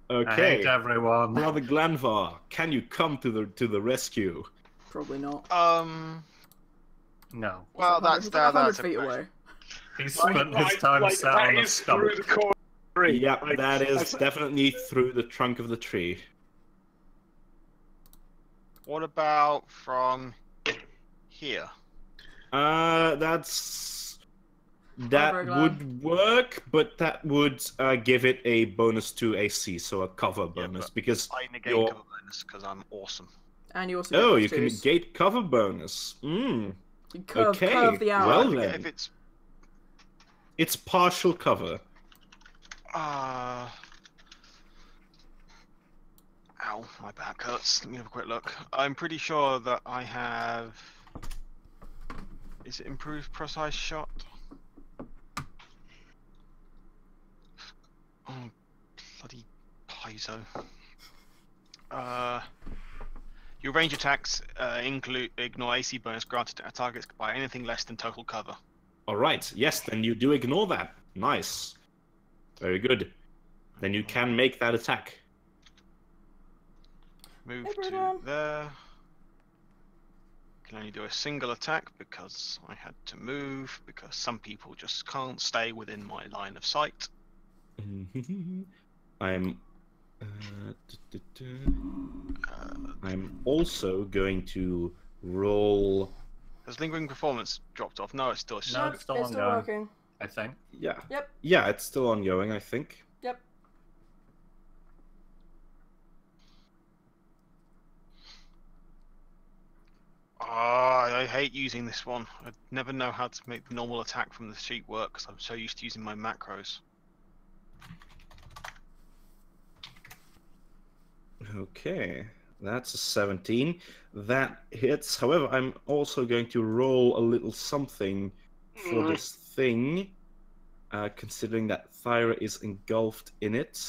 I Okay, hate everyone. Brother Glanvar, can you come to the rescue? Probably not. No. Well, He's that's like 100 a feet question. away. He spent his time sat that on a is stump. through the corner. Tree. Yep, Like, that is that's- definitely through the trunk of the tree. What about from here? That Cover would work, but that would give it a bonus to AC, so a cover bonus, but because I negate Your- cover bonus because I'm awesome. And you also get oh, you can +2s. negate cover bonus. You curve, Okay, curve the arrow. well I forget then. if it's It's partial cover. Ow, my back hurts. Let me have a quick look. I'm pretty sure that I have. Is it improved precise shot? Oh, bloody piezo. Your range attacks include ignore AC bonus granted to targets by anything less than total cover. Alright, yes, then you do ignore that. Nice. Very good. Then you can make that attack. Move Hey, to Bruno. there. Can only do a single attack because I had to move because some people just can't stay within my line of sight. I'm I'm also going to roll. Has lingering performance dropped off? No, it's still. No, Nope, it's still it's still ongoing. working. I think. Yeah. Yep. Yeah, it's still ongoing, I think. Yep. I hate using this one. I never know how to make the normal attack from the sheet work because I'm so used to using my macros. Okay, that's a 17. That hits. However, I'm also going to roll a little something for this thing, considering that Thyra is engulfed in it.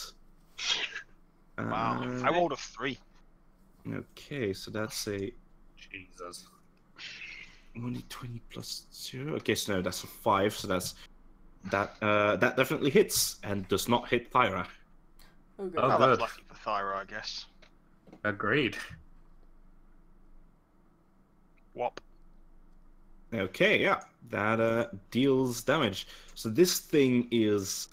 Wow, I rolled a 3. Okay, so that's a Jesus. only 20 plus 0. Okay, so no, that's a 5. So that definitely hits and does not hit Thyra. Oh, good. Oh, Oh, that's good. lucky for Thyra, I guess. Agreed. Whop. Okay, yeah, that deals damage. So this thing is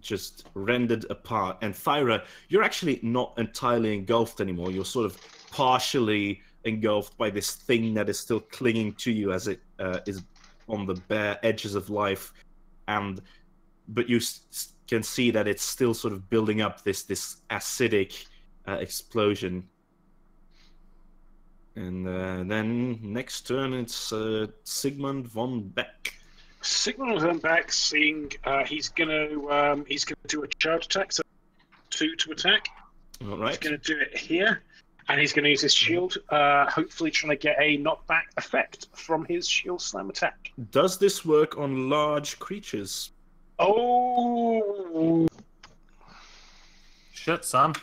just rendered apart. And Thyra, you're actually not entirely engulfed anymore. You're sort of partially engulfed by this thing that is still clinging to you as it is on the bare edges of life. But you can see that it's still sort of building up this acidic explosion. And then next turn it's Sigmund von Beck. Sigmund von Beck, seeing he's gonna do a charge attack, so 2 to attack. All right. He's gonna do it here, and he's gonna use his shield, hopefully trying to get a knockback effect from his shield slam attack. Does this work on large creatures? Oh, Shit, son.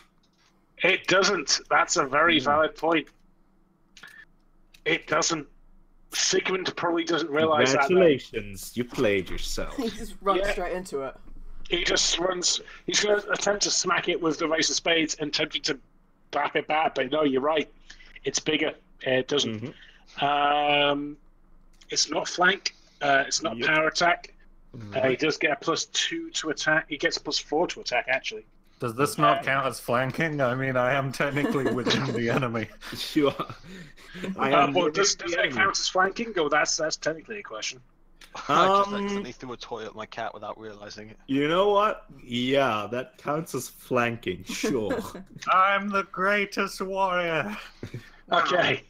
it doesn't. That's a very valid point. It doesn't. Sigmund probably doesn't realize that. Congratulations, you played yourself. He just runs Yeah. straight into it. He just runs. He's going to attempt to smack it with the Race of Spades and tempted to bap it back, but no, you're right. It's bigger. It doesn't. It's not flank. It's not power attack. He does get a +2 to attack. He gets a +4 to attack, actually. Does this not count as flanking? I mean, I am technically within the enemy. You are. I am Well, within does the that enemy. count as flanking? Oh, that's technically a question. I just accidentally threw a toy at my cat without realizing it. You know what? Yeah, that counts as flanking, sure. I'm the greatest warrior. Okay.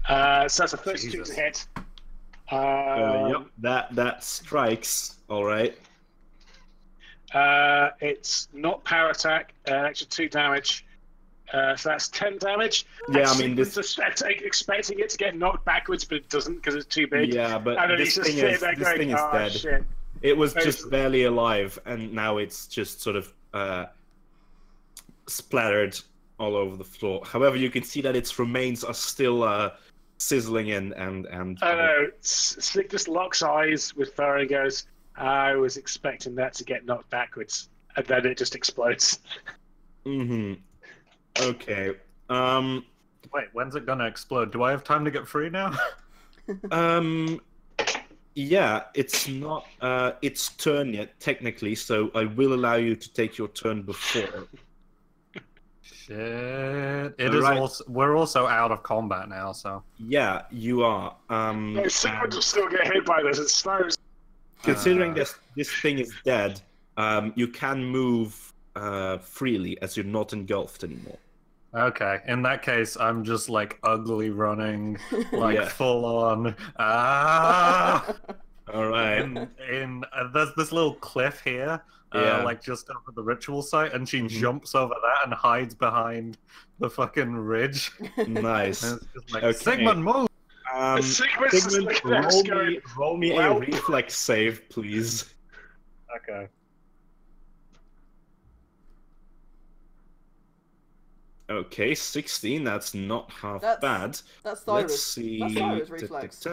So that's a 32 Jesus. to hit. Yep, that strikes. All right. It's not power attack. Extra 2 damage. So that's 10 damage. Yeah, I mean, this. Expecting it to get knocked backwards, but it doesn't because it's too big. Yeah, but And then this he's just thing sitting is there this going, thing is "Oh, dead. shit." It was just barely alive, and now it's just sort of splattered all over the floor. However, you can see that its remains are still sizzling and. I know. Slick just locks eyes with Thor and goes, "I was expecting that to get knocked backwards," and then it just explodes. Okay. Wait, when's it gonna explode? Do I have time to get free now? Yeah, it's not its turn yet, technically, so I will allow you to take your turn before. Shit. It is Alright. also. We're also out of combat now, so. Yeah, you are. No, Sigmund will still get hit by this. It slows. Considering this thing is dead, you can move freely as you're not engulfed anymore. Okay, in that case, I'm just like ugly running, like Yeah. full on. Ah! All right. There's this little cliff here, Yeah. like just over the ritual site, and she jumps over that and hides behind the fucking ridge. Nice. And it's just like, Okay. Sigmund, move! Sigmund's just Sigmund, looking at us going, roll me a "Well." reflex save, please. Okay. Okay, 16. That's not half That's- bad. That's Let's Thyra's. see. That's Thyra's reflex.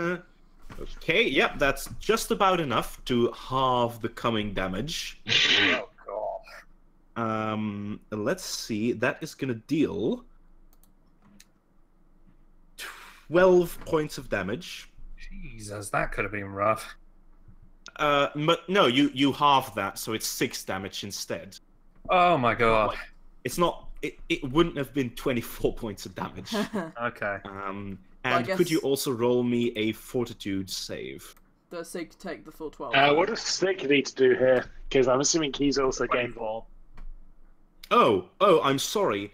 Okay, yep, that's just about enough to halve the coming damage. Oh god. Let's see. That is gonna deal 12 points of damage. Jesus, that could have been rough. But no, you halve that, so it's 6 damage instead. Oh my god. It's not. It wouldn't have been 24 points of damage. Okay. And guess- could you also roll me a fortitude save? Does Sig take the full 12? What does Sig need to do here? Because I'm assuming he's also game ball. Oh, I'm sorry.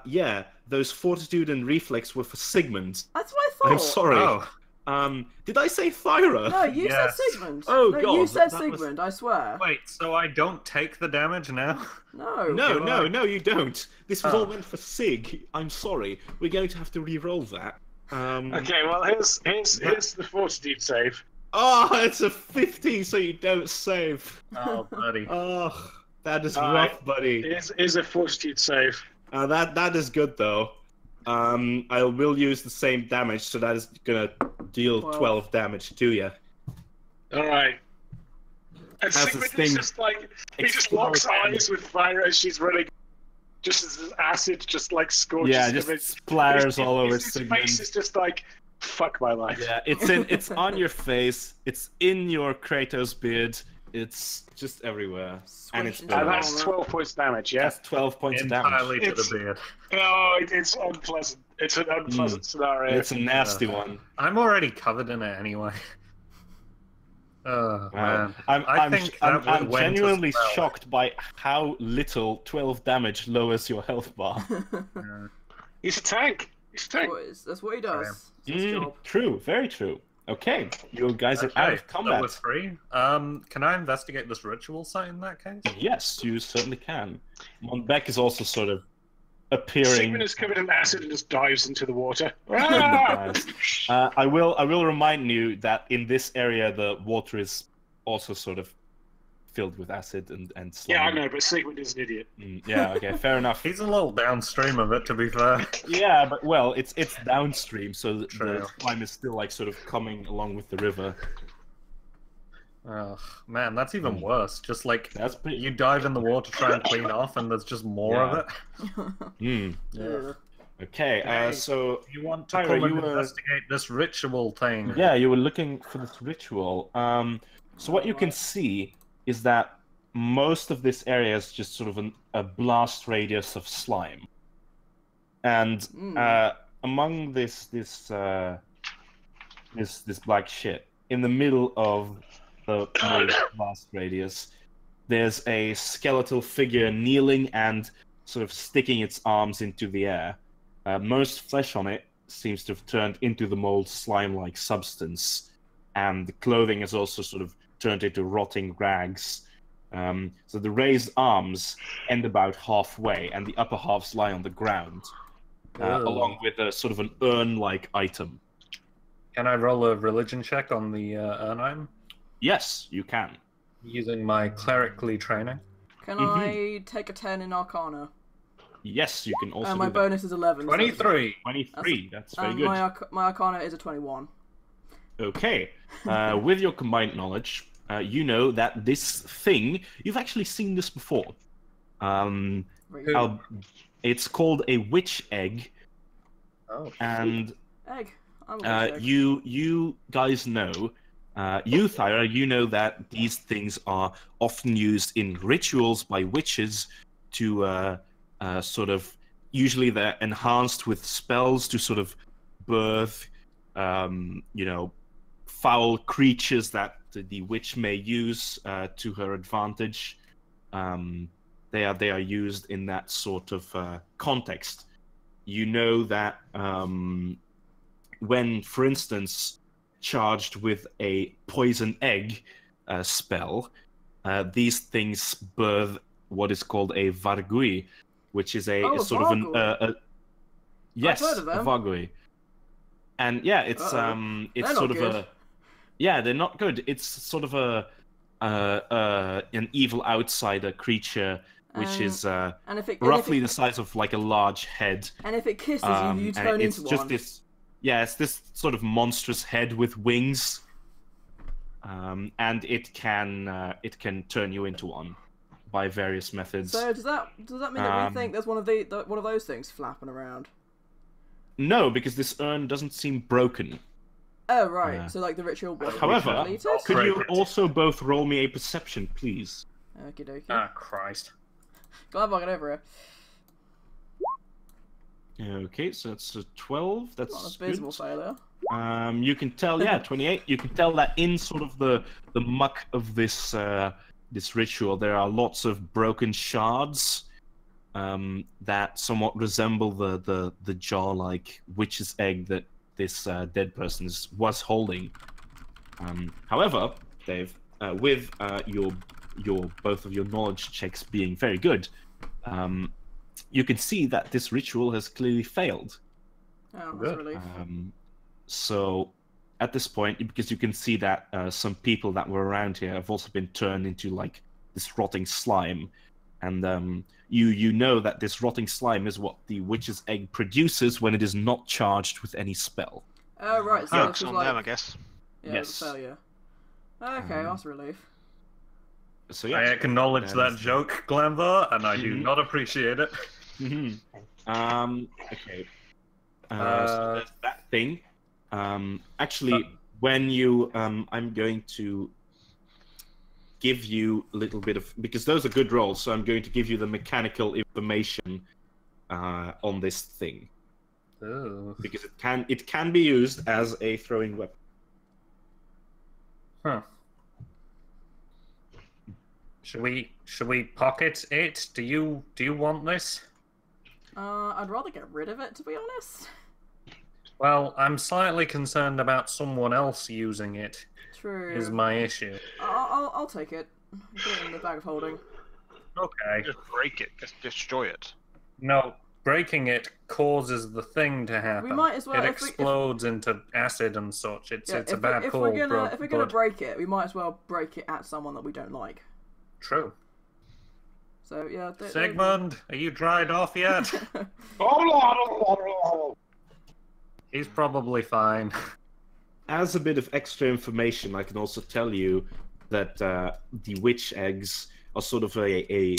Yeah, those fortitude and reflex were for Sigmund. That's what I thought. I'm sorry. Oh. Did I say Thyra? No, you Yes. said Sigmund. Oh, no, God, you said that was- Sigmund, I swear. Wait, so I don't take the damage now? No. No, you don't. This was Oh. all meant for Sig. I'm sorry. We're going to have to re-roll that. Okay, well here's the fortitude save. Oh, it's a 15, so you don't save. Oh, buddy. Oh, that is Alright. rough, buddy. Here's a fortitude save. That is good though. I will use the same damage, so that is gonna deal 12 damage to you. All right. And As Sigmund this thing is just like he just locks eyes with Vira as she's running. Just as the acid just like scorches Yeah, him. just splatters all over his Sigmund. face is just like, fuck my life. Yeah, it's on your face. It's in your Kratos beard. It's just everywhere, and it's that's 12 points damage. Yeah, that's 12 points of damage. Entirely to the beard. Oh, it's unpleasant. It's an unpleasant scenario. It's a nasty one. I'm already covered in it anyway. Oh man, I'm genuinely shocked by how little 12 damage lowers your health bar. He's a tank. That's what he does. That's his job. True, very true. Okay, you guys are out of combat. That was free. Can I investigate this ritual site in that case? Yes, you certainly can. Monbeck is also sort of appearing. Sigmund is covered in acid and just dives into the water. I will remind you that in this area the water is also sort of filled with acid and slime. Yeah, I know, but Sigmund is an idiot. Yeah, okay, fair enough. He's a little downstream of it, to be fair. Yeah, but well, it's downstream, so the slime is still like sort of coming along with the river. Oh man, that's even worse. Just like pretty... you dive in the water, try and clean off, and there's just more of it. Yeah. Okay, so you want to investigate this ritual thing? Yeah, you were looking for this ritual. So what you can see is that most of this area is just sort of a blast radius of slime, and among this black shit, in the middle of the blast radius, there's a skeletal figure kneeling and sort of sticking its arms into the air. Most flesh on it seems to have turned into the mold slime-like substance, and the clothing is also sort of turned into rotting rags. So the raised arms end about halfway, and the upper halves lie on the ground, along with a sort of an urn-like item. Can I roll a religion check on the urn item? Yes, you can. Using my clerically training. Can I take a 10 in Arcana? Yes, you can also. My bonus is 11. 23. 23. That's very good. My Arcana is a 21. Okay. With your combined knowledge, you know that this thing, you've actually seen this before. It's called a witch egg. Oh. And egg. I'm a witch egg. You guys know, you, Thyra, you know that these things are often used in rituals by witches to sort of, usually they're enhanced with spells to sort of birth, foul creatures that the witch may use to her advantage. They are used in that sort of context. You know that when, for instance, charged with a poison egg spell, these things birth what is called a vargui, which is a sort of a yes, I've heard of them. a vargui. And yeah, it's sort of a they're not good. It's sort of an evil outsider creature, which is roughly the size of like a large head. And if it kisses you turn into one. Just this, it's this sort of monstrous head with wings, and it can turn you into one by various methods. So does that mean that we think there's one of those things flapping around? No, because this urn doesn't seem broken. Oh right, so like the ritual. However, could you also both roll me a perception, please? Okie dokie. Ah, Christ. Glad I got over it. Okay, so that's a 12. That's not an abysmal failure. You can tell, 28. You can tell that in sort of the muck of this this ritual, there are lots of broken shards that somewhat resemble the jaw-like witch's egg that this dead person was holding. However, Dave, with your both of your knowledge checks being very good, you can see that this ritual has clearly failed. Oh, that's a relief. So at this point, because you can see that some people that were around here have also been turned into like this rotting slime, and you know that this rotting slime is what the witch's egg produces when it is not charged with any spell. Oh, right, so Jokes this is on like... them, I guess. Yeah, Yes. it's a failure. Okay, that's a relief. So I yeah, acknowledge that is- joke, Glenvar, and I do not appreciate it. Okay. So there's that thing. Actually, when you, I'm going to give you a little bit of, because those are good rolls, so I'm going to give you the mechanical information on this thing. Oh. Because it can be used as a throwing weapon. Huh. Should we pocket it? Do you want this? I'd rather get rid of it, to be honest. Well, I'm slightly concerned about someone else using it. True. Is my issue. I'll take it. Put it in the bag of holding. Okay. Just break it. Just destroy it. No, breaking it causes the thing to happen. We might as well. It if we- explodes into acid and such. It's Yeah, a bad call. if we're gonna but break it, we might as well break it at someone that we don't like. true. So yeah. Sigmund, are you dried off yet? He's probably fine. As a bit of extra information, I can also tell you that the witch eggs are sort of a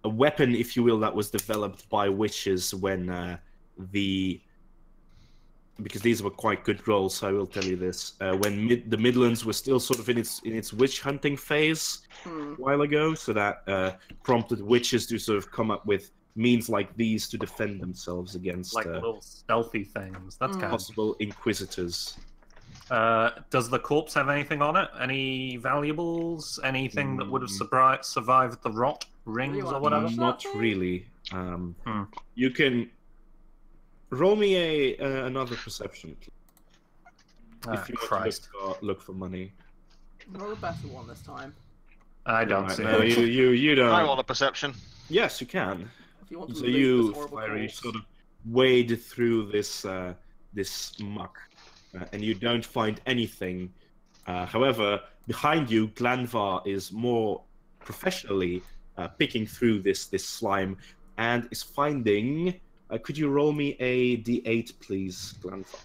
weapon, if you will, that was developed by witches when because these were quite good rolls, so I will tell you this. When the Midlands were still sort of in its witch hunting phase a while ago, so that prompted witches to sort of come up with means like these to defend themselves against Like little stealthy things. That's kind of... possible inquisitors. Does the corpse have anything on it? Any valuables? Anything that would have survived the rot? Rings or whatever? Not really. You can roll me another perception, please. If you want to look for money. Roll a better one this time. I don't see no, it. you don't. I want a perception. Yes, you can. If you want to So remove you, this horrible Fiery, corpse. sort of wade through this muck, and you don't find anything. However, behind you, Glanvar is more professionally picking through this slime and is finding. Could you roll me a d8, please, Glanvar?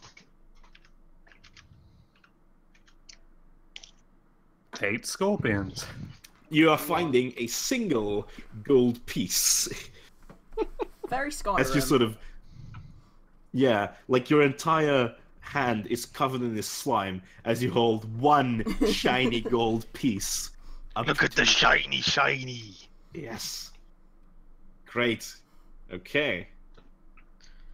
8 scorpions. You are finding a single gold piece. Very Skyrim. That's just sort of, yeah, like your entire hand is covered in this slime as you hold one shiny gold piece. Look at the shiny. Yes. Great. Okay.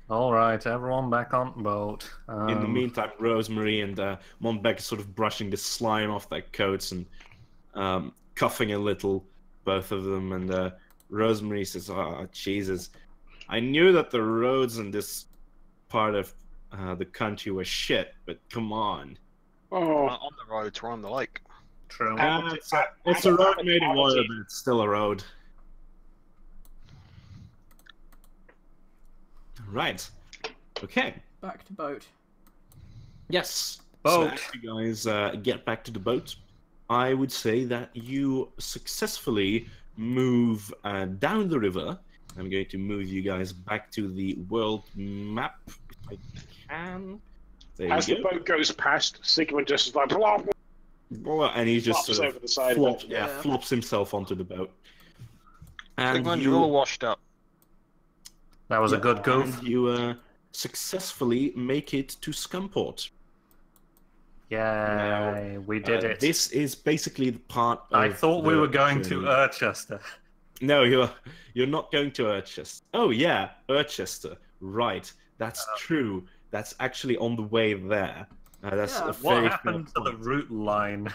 All right, everyone back on boat. In the meantime, Rosemary and Montbec are sort of brushing the slime off their coats and coughing a little, both of them. And Rosemary says, "Oh, Jesus. I knew that the roads in this part of the country were shit, but come on." We're not on the roads, we're on the lake. True. It's a road made of water, but it's still a road. Right. Okay. Back to boat. Yes. Boat. So as you guys get back to the boat, I would say that you successfully move down the river. I'm going to move you guys back to the world map if I can. There As you the go. boat goes past, Sigmund just is like, blah, blah, Well, and he just flops sort over of the side flops, of it. Yeah. flops himself onto the boat. And Sigmund, you're all washed up. That was a good goof. And you successfully make it to Scumport. Yay, we did it. This is basically the part of I thought we the were going journey. to Urchester. No, you're not going to Urchester. Oh yeah, Urchester. Right, that's true. That's actually on the way there. That's Yeah. a What very happened to fair the point. route line?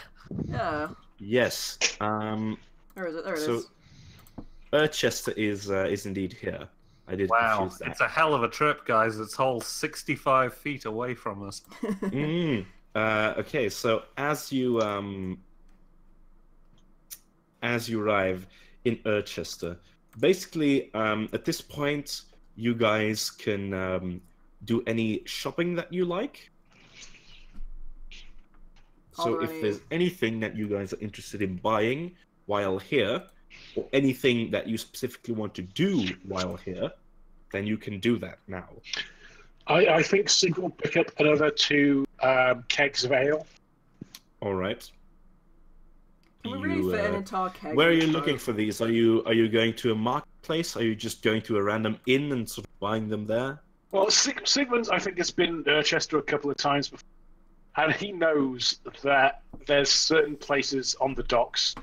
Yeah. Yes. Where is it? There it So is. Urchester is indeed here. I did Wow, confuse that. it's a hell of a trip, guys. It's whole 65 feet away from us. Okay, so as you arrive in Urchester, basically at this point you guys can do any shopping that you like. So Are if there there's anything that you guys are interested in buying while here, or anything that you specifically want to do while here, then you can do that now. I think Sig will pick up another 2 kegs of ale. All right. Can we really fit an entire keg? Where are in you this looking boat? for these? Are you going to a marketplace? Are you just going to a random inn and sort of buying them there? Well, Sigmund, I think, has been Chester a couple of times before, and he knows that there's certain places on the docks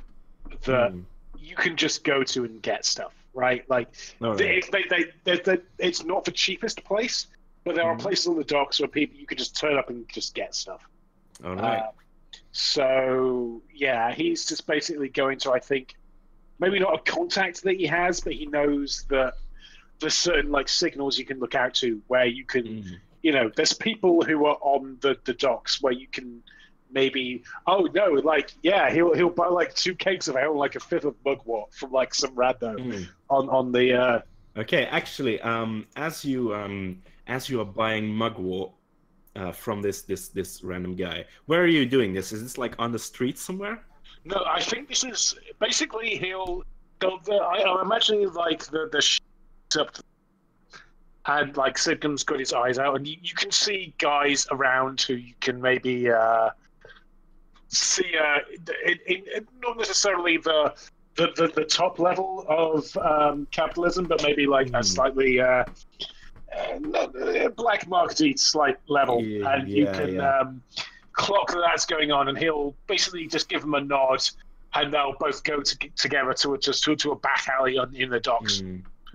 that you can just go to and get stuff, right? Like, it's not the cheapest place, but there are places on the docks where you can just turn up and just get stuff. All right. So, yeah, he's just basically going to, I think, maybe not a contact that he has, but he knows that there's certain, like, signals you can look out to where you can, you know, there's people who are on the docks where you can maybe, he'll buy, like, 2 kegs of ale, like a 5th of mugwort from, like, some rando on the... Okay, actually, as you are buying mugwort, from this random guy. Where are you doing this? Is this like on the street somewhere? No, I think this is basically I'm imagining like the up and like Sigmund's got his eyes out, and you can see guys around who you can maybe see not necessarily the top level of capitalism, but maybe like a slightly black markety slight level, and you can clock that's going on, and he'll basically just give them a nod, and they'll both go together to a back alley in the docks.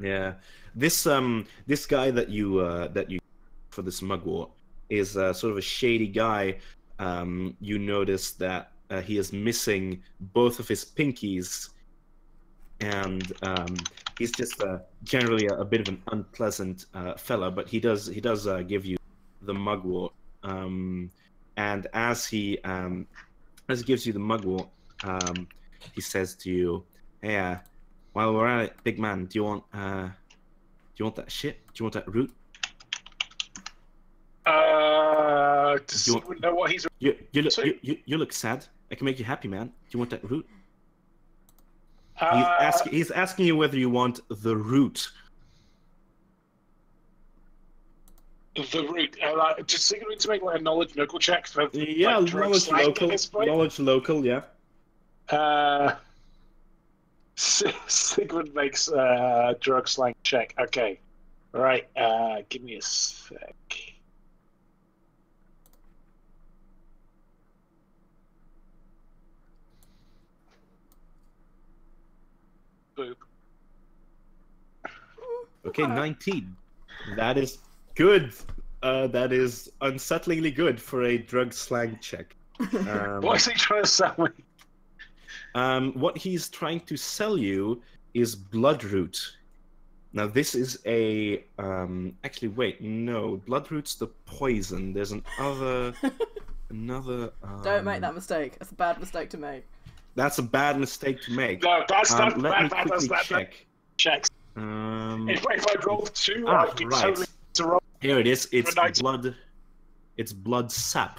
Yeah, this guy that you for this mugwort is sort of a shady guy. You notice that he is missing both of his pinkies, and he's just generally a bit of an unpleasant fella, but he does give you the mugwort, and as he gives you the mugwort, he says to you, "Hey, while we're at it, big man, do you want that shit? Do you want that root?" Does he know what he's... You look sad. I can make you happy, man. Do you want that root? He's asking you whether you want the root. The root. Just Sigmund to make like a knowledge local check for knowledge local. Yeah. Sigmund makes a drug slang check. Okay. All right. Give me a sec. Boop. Okay, 19. That is good. That is unsettlingly good for a drug slang check. What is he trying to sell me? What he's trying to sell you is bloodroot. Now this is a actually wait, no, bloodroot's the poison. There's another. Don't make that mistake. That's a bad mistake to make. That's a bad mistake to make. No, that's let me quickly check. Checks. If I rolled 2, I'd be totally to roll. Here it is. It's blood. It's blood sap,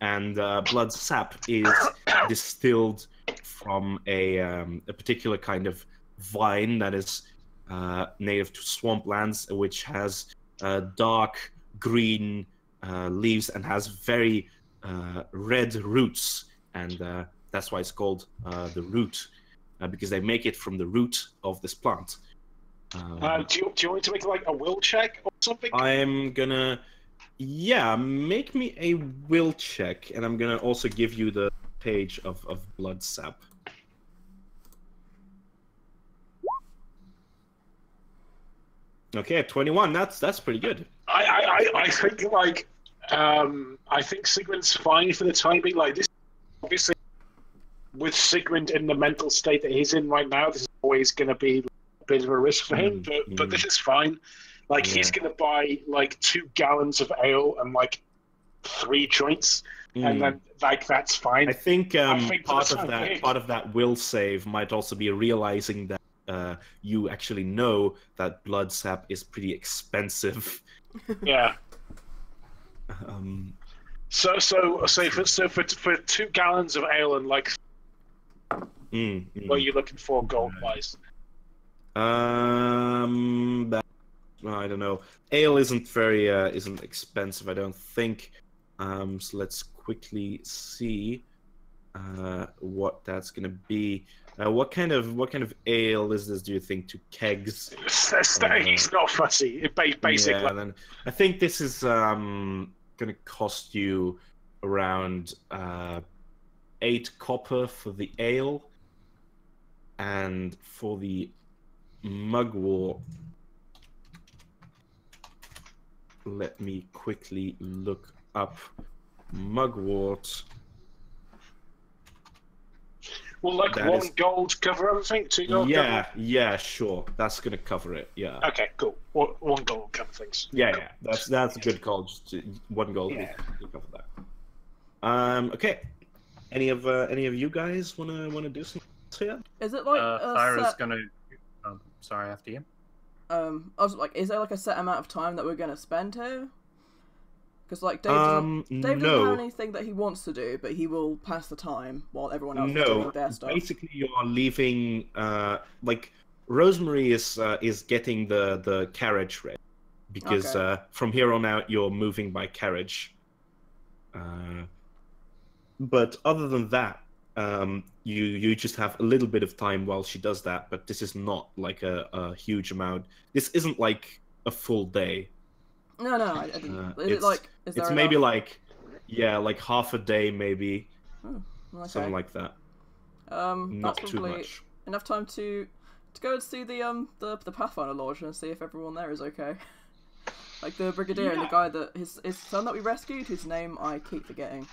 and blood sap is distilled from a particular kind of vine that is native to swamplands, which has dark green leaves and has very red roots, and that's why it's called the root, because they make it from the root of this plant. Do you want me to make like a will check or something? I'm gonna, make me a will check, and I'm gonna also give you the page of blood sap. Okay, 21. That's pretty good. I think like I think Sigmund's fine for the time being. Like this, obviously, with Sigmund in the mental state that he's in right now, this is always going to be a bit of a risk for him. But this is fine. Like he's going to buy like 2 gallons of ale and like 3 joints, and then like that's fine. I think part of that will save might also be realizing that you actually know that blood sap is pretty expensive. Yeah. So for 2 gallons of ale and like What are you looking for gold-wise? I don't know. Ale isn't very isn't expensive, I don't think. So let's quickly see what that's gonna be. What kind of ale is this? Do you think to kegs? He's not fussy. Basically, Yeah, then I think this is gonna cost you around 8 copper for the ale, and for the mugwort. Let me quickly look up mugwort. Will like That 1 is- gold cover everything? 2 gold Yeah, cover? yeah, sure. That's gonna cover it. Yeah. Okay, cool. 1 gold will cover things. Yeah. That's a good call. Just 1 gold Yeah. will cover that. Okay. Any of you guys wanna do something here? Is it like Thyra's set... gonna. Sorry, after you. I was like, is there like a set amount of time that we're gonna spend here? Because like Dave doesn't have anything that he wants to do, but he will pass the time while everyone else is doing their stuff. Basically, you are leaving. Like Rosemary is getting the carriage ready, because from here on out you're moving by carriage. But other than that, you just have a little bit of time while she does that. But this is not like a huge amount. This isn't like a full day. No, I didn't. Is it like? Is there it's enough? maybe like, yeah, like half a day, maybe. Oh, okay. Something like that. Not That's too probably much. Enough time to go and see the Pathfinder Lodge and see if everyone there is okay. Like the Brigadier and the guy that his son that we rescued, whose name I keep forgetting.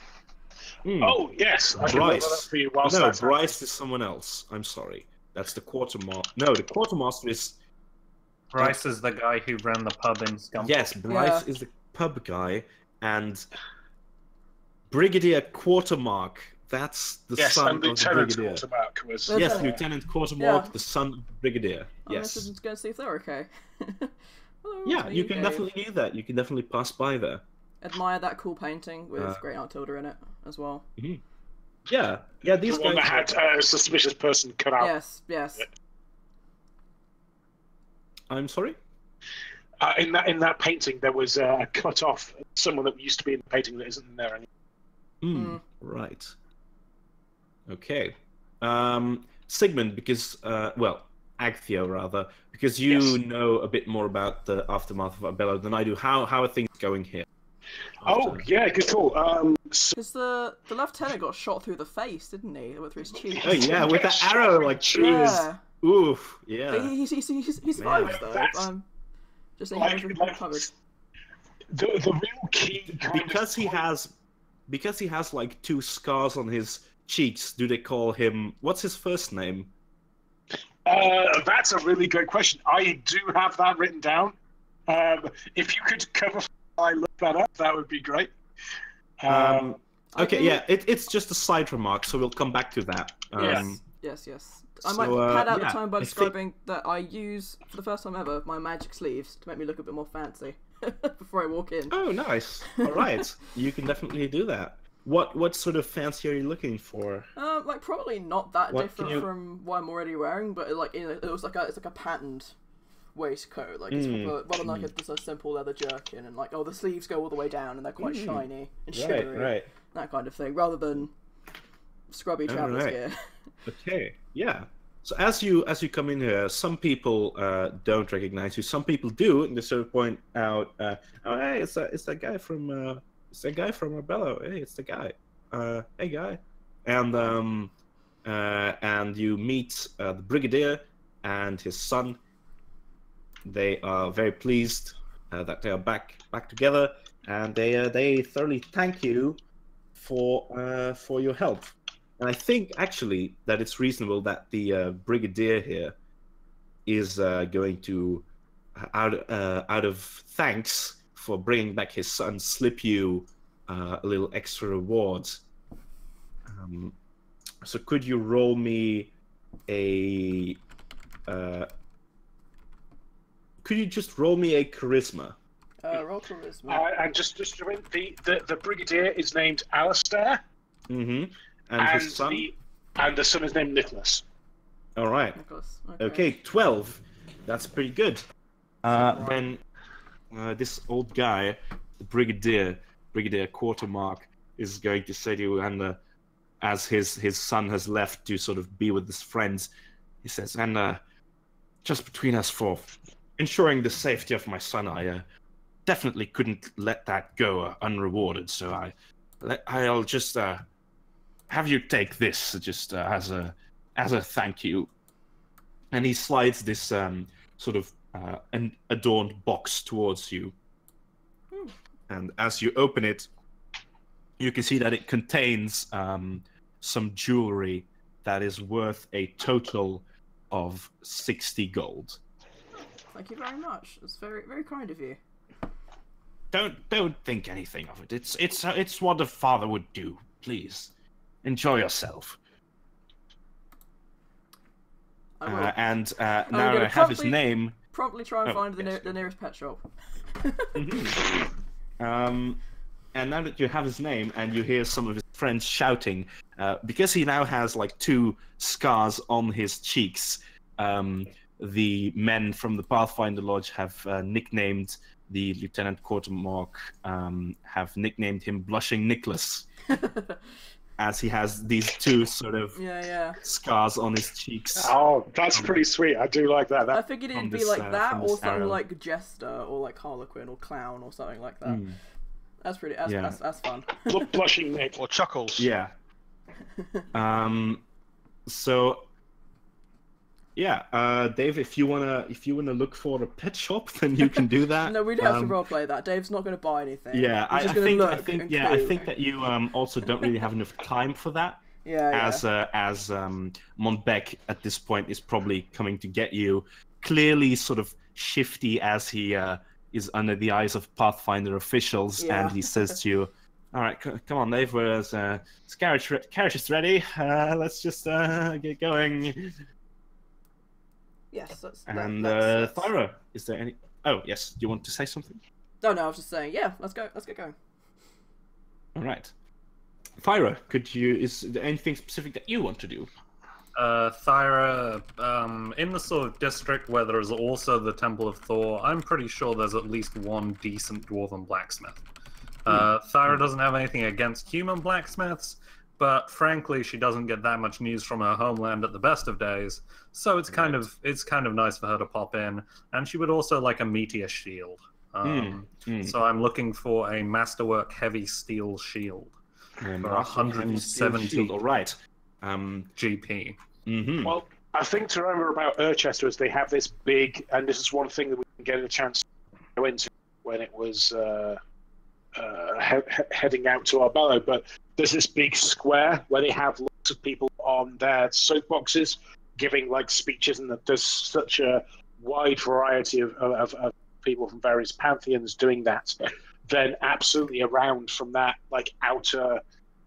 Oh yes, I can look that up Bryce. for you whilst No, that's Bryce is someone else. I'm sorry. That's the quartermaster. No, the quartermaster is. Bryce is the guy who ran the pub in Scum. Yes, Bryce is the pub guy, and Brigadier Quartermark. That's the son and of the Lieutenant Brigadier. Quartermack was. Yes, Lieutenant Quartermark, Yeah. the son of the Brigadier. I'm Yes. just going to see if they're okay. Hello, Yeah, it's me, you can Dave. definitely do that. You can definitely pass by there. Admire that cool painting with Great Aunt Tilda in it as well. Yeah, these The one guys. that had a suspicious person cut out. Yes. I'm sorry. In that painting, there was a cut off. Someone that used to be in the painting that isn't in there anymore. Right. Okay. Sigmund, because Agthio rather, because you know a bit more about the aftermath of Arbella than I do. How are things going here? Oh yeah, good call. Because the lieutenant got shot through the face, didn't he? With his cheek. Oh yeah, with that arrow, like Yeah. oof, yeah. But he survived though. That's- Just saying, Like, he was like, recovered. the real key kind Because he has like 2 scars on his cheeks. Do they call him? What's his first name? That's a really good question. I do have that written down. If you could cover, I look that up. That would be great. Okay, yeah, it's just a side remark, so we'll come back to that. Yes. I might pad out the time by describing that I use, for the first time ever, my magic sleeves to make me look a bit more fancy before I walk in. Oh, nice. All right, you can definitely do that. What sort of fancy are you looking for? Like probably not that What different can you- from what I'm already wearing, but it was like it's like a patterned waistcoat, like it's rather than like just a simple leather jerkin, and like the sleeves go all the way down and they're quite shiny and shimmery, Right. that kind of thing, rather than scrubby travelers right. gear. Okay, yeah. So as you come in here, some people don't recognize you. Some people do, and they sort of point out, "Oh, hey, it's that guy from Arbella. Hey, it's the guy. Hey, guy." And you meet the Brigadier and his son. They are very pleased that they are back together, and they thoroughly thank you for your help. And I think actually that it's reasonable that the Brigadier here is going to, out of thanks for bringing back his son, slip you a little extra reward. So could you roll me a? Could you just roll me a charisma? Roll charisma. And just to remind, the Brigadier is named Alistair. Mm-hmm. And his son? And the son is named Nicholas. All right. Nicholas. Okay, 12. That's pretty good. Then this old guy, the Brigadier Quartermark, is going to say to you, and as his son has left to sort of be with his friends, he says, and just between us for ensuring the safety of my son, I definitely couldn't let that go unrewarded. So I'll just have you take this just as a thank you. And he slides this sort of an adorned box towards you. And as you open it, you can see that it contains some jewelry that is worth a total of 60 gold. Thank you very much. That's very, very kind of you. Don't think anything of it. It's what a father would do. Please, enjoy yourself. And now I have his name. Promptly try and find the nearest pet shop. And now that you have his name and you hear some of his friends shouting, because he now has like 2 scars on his cheeks, the men from the Pathfinder Lodge have nicknamed the Lieutenant Quartermark, have nicknamed him Blushing Nicholas. As he has these 2 sort of scars on his cheeks. Oh, that's pretty sweet. I do like that. I figured it'd be like that, or something like Jester, or like Harlequin, or Clown, or something like that. That's pretty. That's fun. Blushing Nick or Chuckles. Yeah. So. Yeah, Dave, if you wanna look for a pet shop, then you can do that. No, we'd have to roleplay that. Dave's not going to buy anything. Yeah, I think that you also don't really have enough time for that. As Montbec at this point is probably coming to get you, clearly sort of shifty as he is under the eyes of Pathfinder officials, and he says to you, "All right, come on, Dave, where's carriage is ready. Let's just get going." Yes, and Thyra, is there any? Oh, yes. Do you want to say something? No, I was just saying. Yeah, let's go. Let's get going. All right, Thyra, is there anything specific that you want to do? Thyra, in the sort of district where there is also the Temple of Thor, I'm pretty sure there's at least one decent dwarven blacksmith. Thyra doesn't have anything against human blacksmiths, but frankly, she doesn't get that much news from her homeland at the best of days. So it's kind of nice for her to pop in, and she would also like a meteor shield. So I'm looking for a masterwork heavy steel shield for 170. All right, GP. Well, I think to remember about Urchester is they have this big, and this is one thing that we didn't get a chance to go into when it was heading out to Arbello, but there's this big square where they have lots of people on their soapboxes giving like speeches, and there's such a wide variety of people from various pantheons doing that. Then absolutely around from that like outer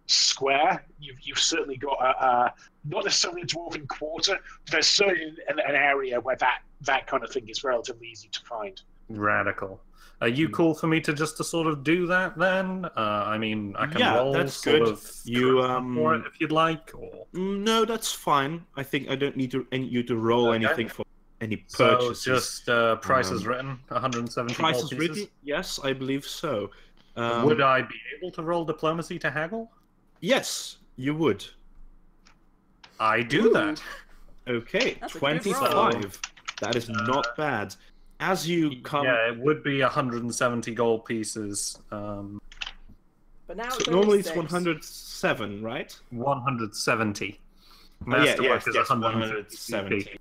square, you've certainly got a not necessarily a dwarven quarter, but there's certainly an area where that kind of thing is relatively easy to find. Radical. Are you cool for me to sort of do that then? I mean, I can roll that's sort good. of for it if you'd like, or no, that's fine. I think I don't need you to roll anything for any purchases. So just price is written, 170 price gold is pieces? written. Yes, I believe so. Would I be able to roll diplomacy to haggle? Yes, you would. I do that. Okay, That's a good 25. That is not bad. As you come, Yeah, it would be 170 gold pieces. But now so it's normally it's 6. 107, right? 170. Masterwork is 170.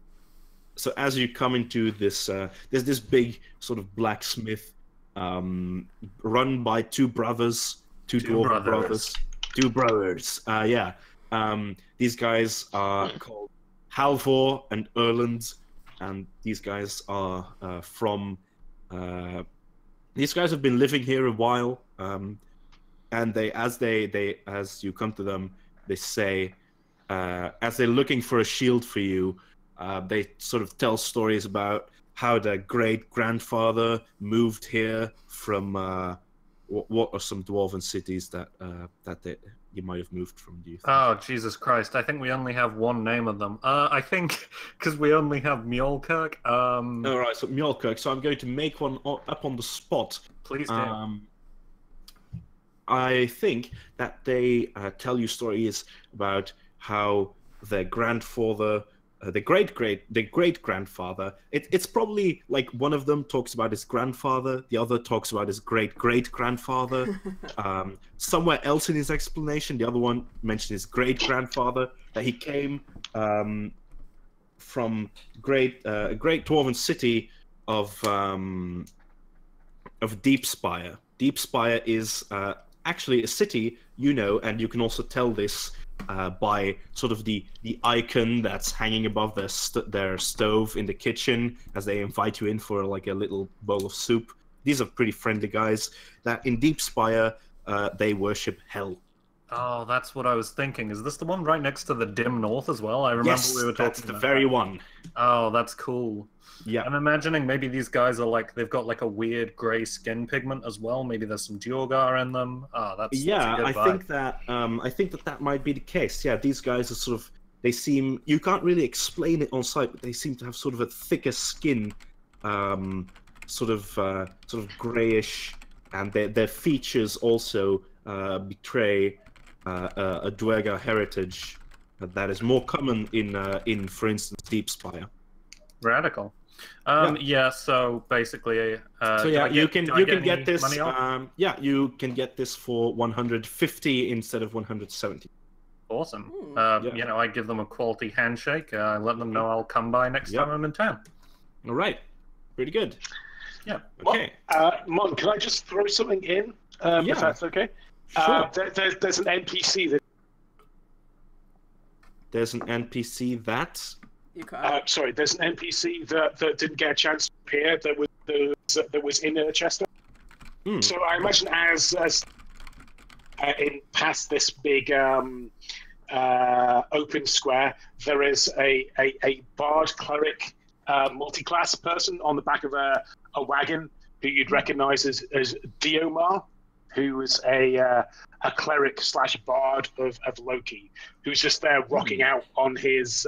So as you come into this, there's this big sort of blacksmith, run by 2 brothers, two dwarf brothers. 2 brothers. These guys are called Halvor and Erland, and these guys are from. These guys have been living here a while, and as you come to them, they say, as they're looking for a shield for you, they sort of tell stories about how their great grandfather moved here from what are some dwarven cities that you might have moved from? Do you think? Oh, Jesus Christ. I think we only have one name of them. I think because we only have Mjolkirk. All right, so Mjolkirk. So I'm going to make one up on the spot. Please do. I think that they tell you stories about how their grandfather, the great grandfather. It's probably like one of them talks about his grandfather, the other talks about his great grandfather. Somewhere else in his explanation, the other one mentioned his great grandfather, that he came from great dwarven city of Deepspire. Deepspire is actually a city, and you can also tell this by sort of the icon that's hanging above their stove in the kitchen as they invite you in for like a little bowl of soup. These are pretty friendly guys. That in Deepspire, they worship hell. Oh, that's what I was thinking. Is this the one right next to the dim north as well? I remember we were talking that's the about very that. one. Oh, that's cool. Yeah. I'm imagining maybe these guys are they've got like a weird grey skin pigment as well. Maybe there's some Duergar in them. Oh, that's a good vibe. I think that might be the case. Yeah, these guys are sort of, you can't really explain it on site, but they seem to have sort of a thicker skin, sort of greyish, and their features also betray a Duergar heritage that is more common in for instance, Deepspire. Radical. Yeah. So basically, you can get this. Money off? You can get this for 150 instead of 170. Awesome. I give them a quality handshake. Let them know I'll come by next time I'm in town. All right. Pretty good. Yeah. Okay. Mon, can I just throw something in? If that's okay. Sure. There's an NPC that. There's an NPC that. Sorry, there's an NPC that didn't get a chance to appear that was in Chester. So I imagine as in past this big open square, there is a bard cleric multi-class person on the back of a wagon who you'd recognise as Diomar, who is a cleric / bard of Loki, who's just there rocking out on his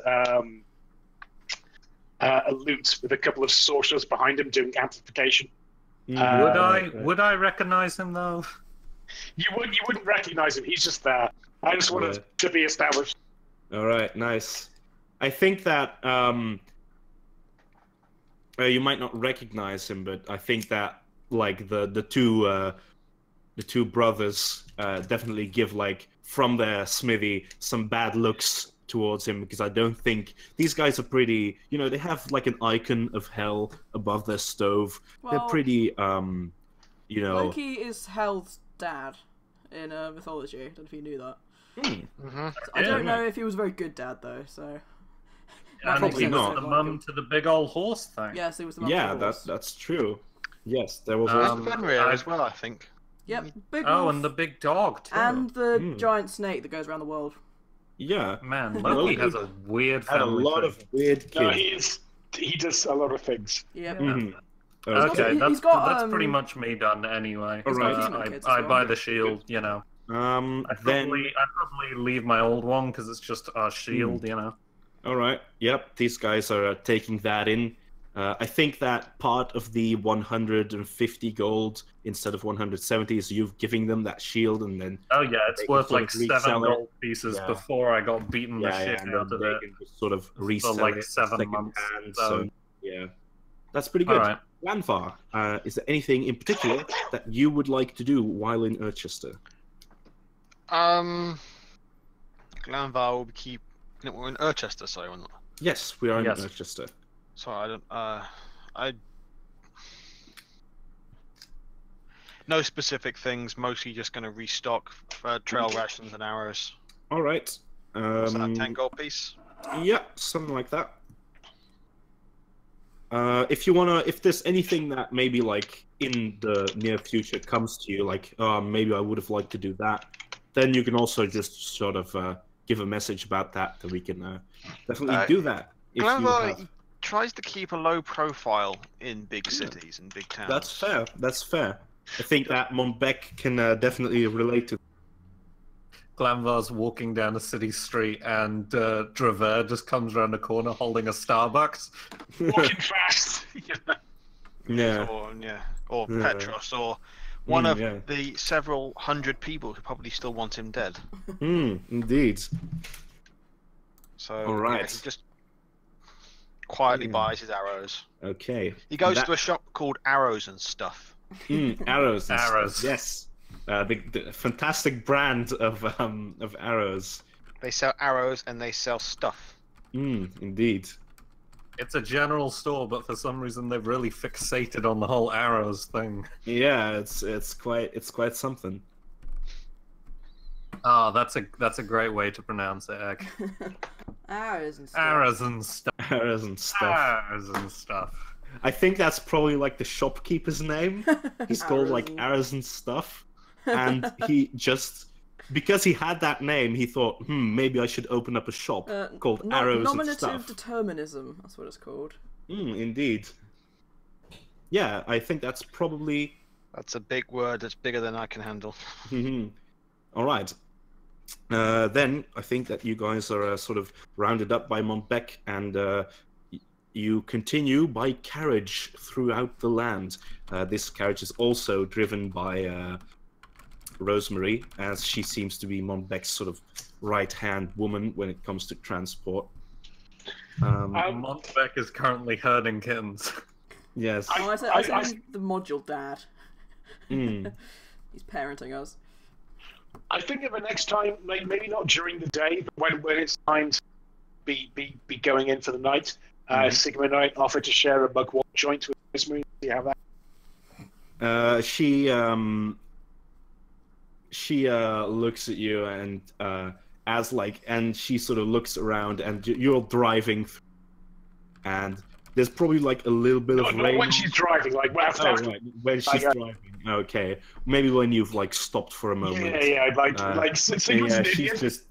a lute with a couple of sorcerers behind him doing amplification. Would I recognize him though? You wouldn't recognize him. He's just there. I just wanted to be established. All right, nice. I think that you might not recognize him, but I think that like the two brothers definitely give from their smithy some bad looks towards him, because I don't think these guys are pretty. They have an icon of hell above their stove. Well, they're pretty. Loki is Hell's dad in mythology. I don't know if you knew that. I don't know if he was a very good dad though. So probably not. The mum to the big old horse thing. Yes, it was the mum. Yeah, that's true. Yes, there was Fenrir as well, I think. Yep. Big wolf, and the big dog too. and the giant snake that goes around the world. Yeah, man, Loki has a weird family. Had a lot of weird kids. No, he does a lot of things. Yep. Okay, He's that's got, pretty much me done anyway. Right. I buy the shield, I'd then probably leave my old one because it's just our shield, All right. Yep. These guys are taking that in. I think that part of the 150 gold instead of 170 is you giving them that shield, and then it's worth 7 gold pieces before I got beaten the shit out of it. Sort of resell for it 7 months. So that's pretty good. Right. Glanvar, is there anything in particular that you would like to do while in Urchester? Glanvar will keep. We're in Urchester, sorry, or not? Yes, we are in Urchester. Sorry, I no specific things. Mostly just going to restock trail rations and arrows. All right. What's that, 10 gold piece? Yeah, something like that. If there's anything that maybe in the near future comes to you, maybe I would have liked to do that, then you can also just sort of give a message about that we can definitely do that. Glanvar tries to keep a low profile in big cities and big towns. That's fair. I think that Monbeck can definitely relate to. Glanvar's walking down a city street, and Draver just comes around the corner holding a Starbucks. Walking fast. Yeah. Or Petros, or one of the several hundred people who probably still want him dead. Indeed. So all right. he just quietly buys his arrows. Okay. He goes to a shop called Arrows and Stuff. Arrows. Arrows. Yes. The fantastic brand of arrows. They sell arrows and they sell stuff. Indeed. It's a general store, but for some reason they've really fixated on the whole arrows thing. Yeah, it's quite something. Oh, that's a great way to pronounce it, Egg. Arrows and stuff. Arrows and stuff. Arrows and stuff. Arrows and stuff. I think that's probably like the shopkeeper's name. He's called like and- Arrows and Stuff, and he just because he had that name, he thought, maybe I should open up a shop called Arrows and Nominative Stuff. determinism. That's what it's called. Indeed. Yeah, I think that's probably. That's a big word. That's bigger than I can handle. All right. Then I think that you guys are sort of rounded up by Monbeck, and you continue by carriage throughout the land. This carriage is also driven by Rosemary, as she seems to be Monbeck's sort of right-hand woman when it comes to transport. Monbeck is currently herding kittens. Yes. I said the module dad. He's parenting us. I think of the next time, maybe not during the day, but when it's time to be going in for the night, Sigma and I offer to share a mugwort joint with Rosemary. See how that. She looks at you and and she sort of looks around, and you're driving, and there's probably like a little bit of rain. Not when she's driving, like after. Right. When she's driving. Okay, maybe when you've like stopped for a moment. Yeah, like Sigma's an she's idiot. just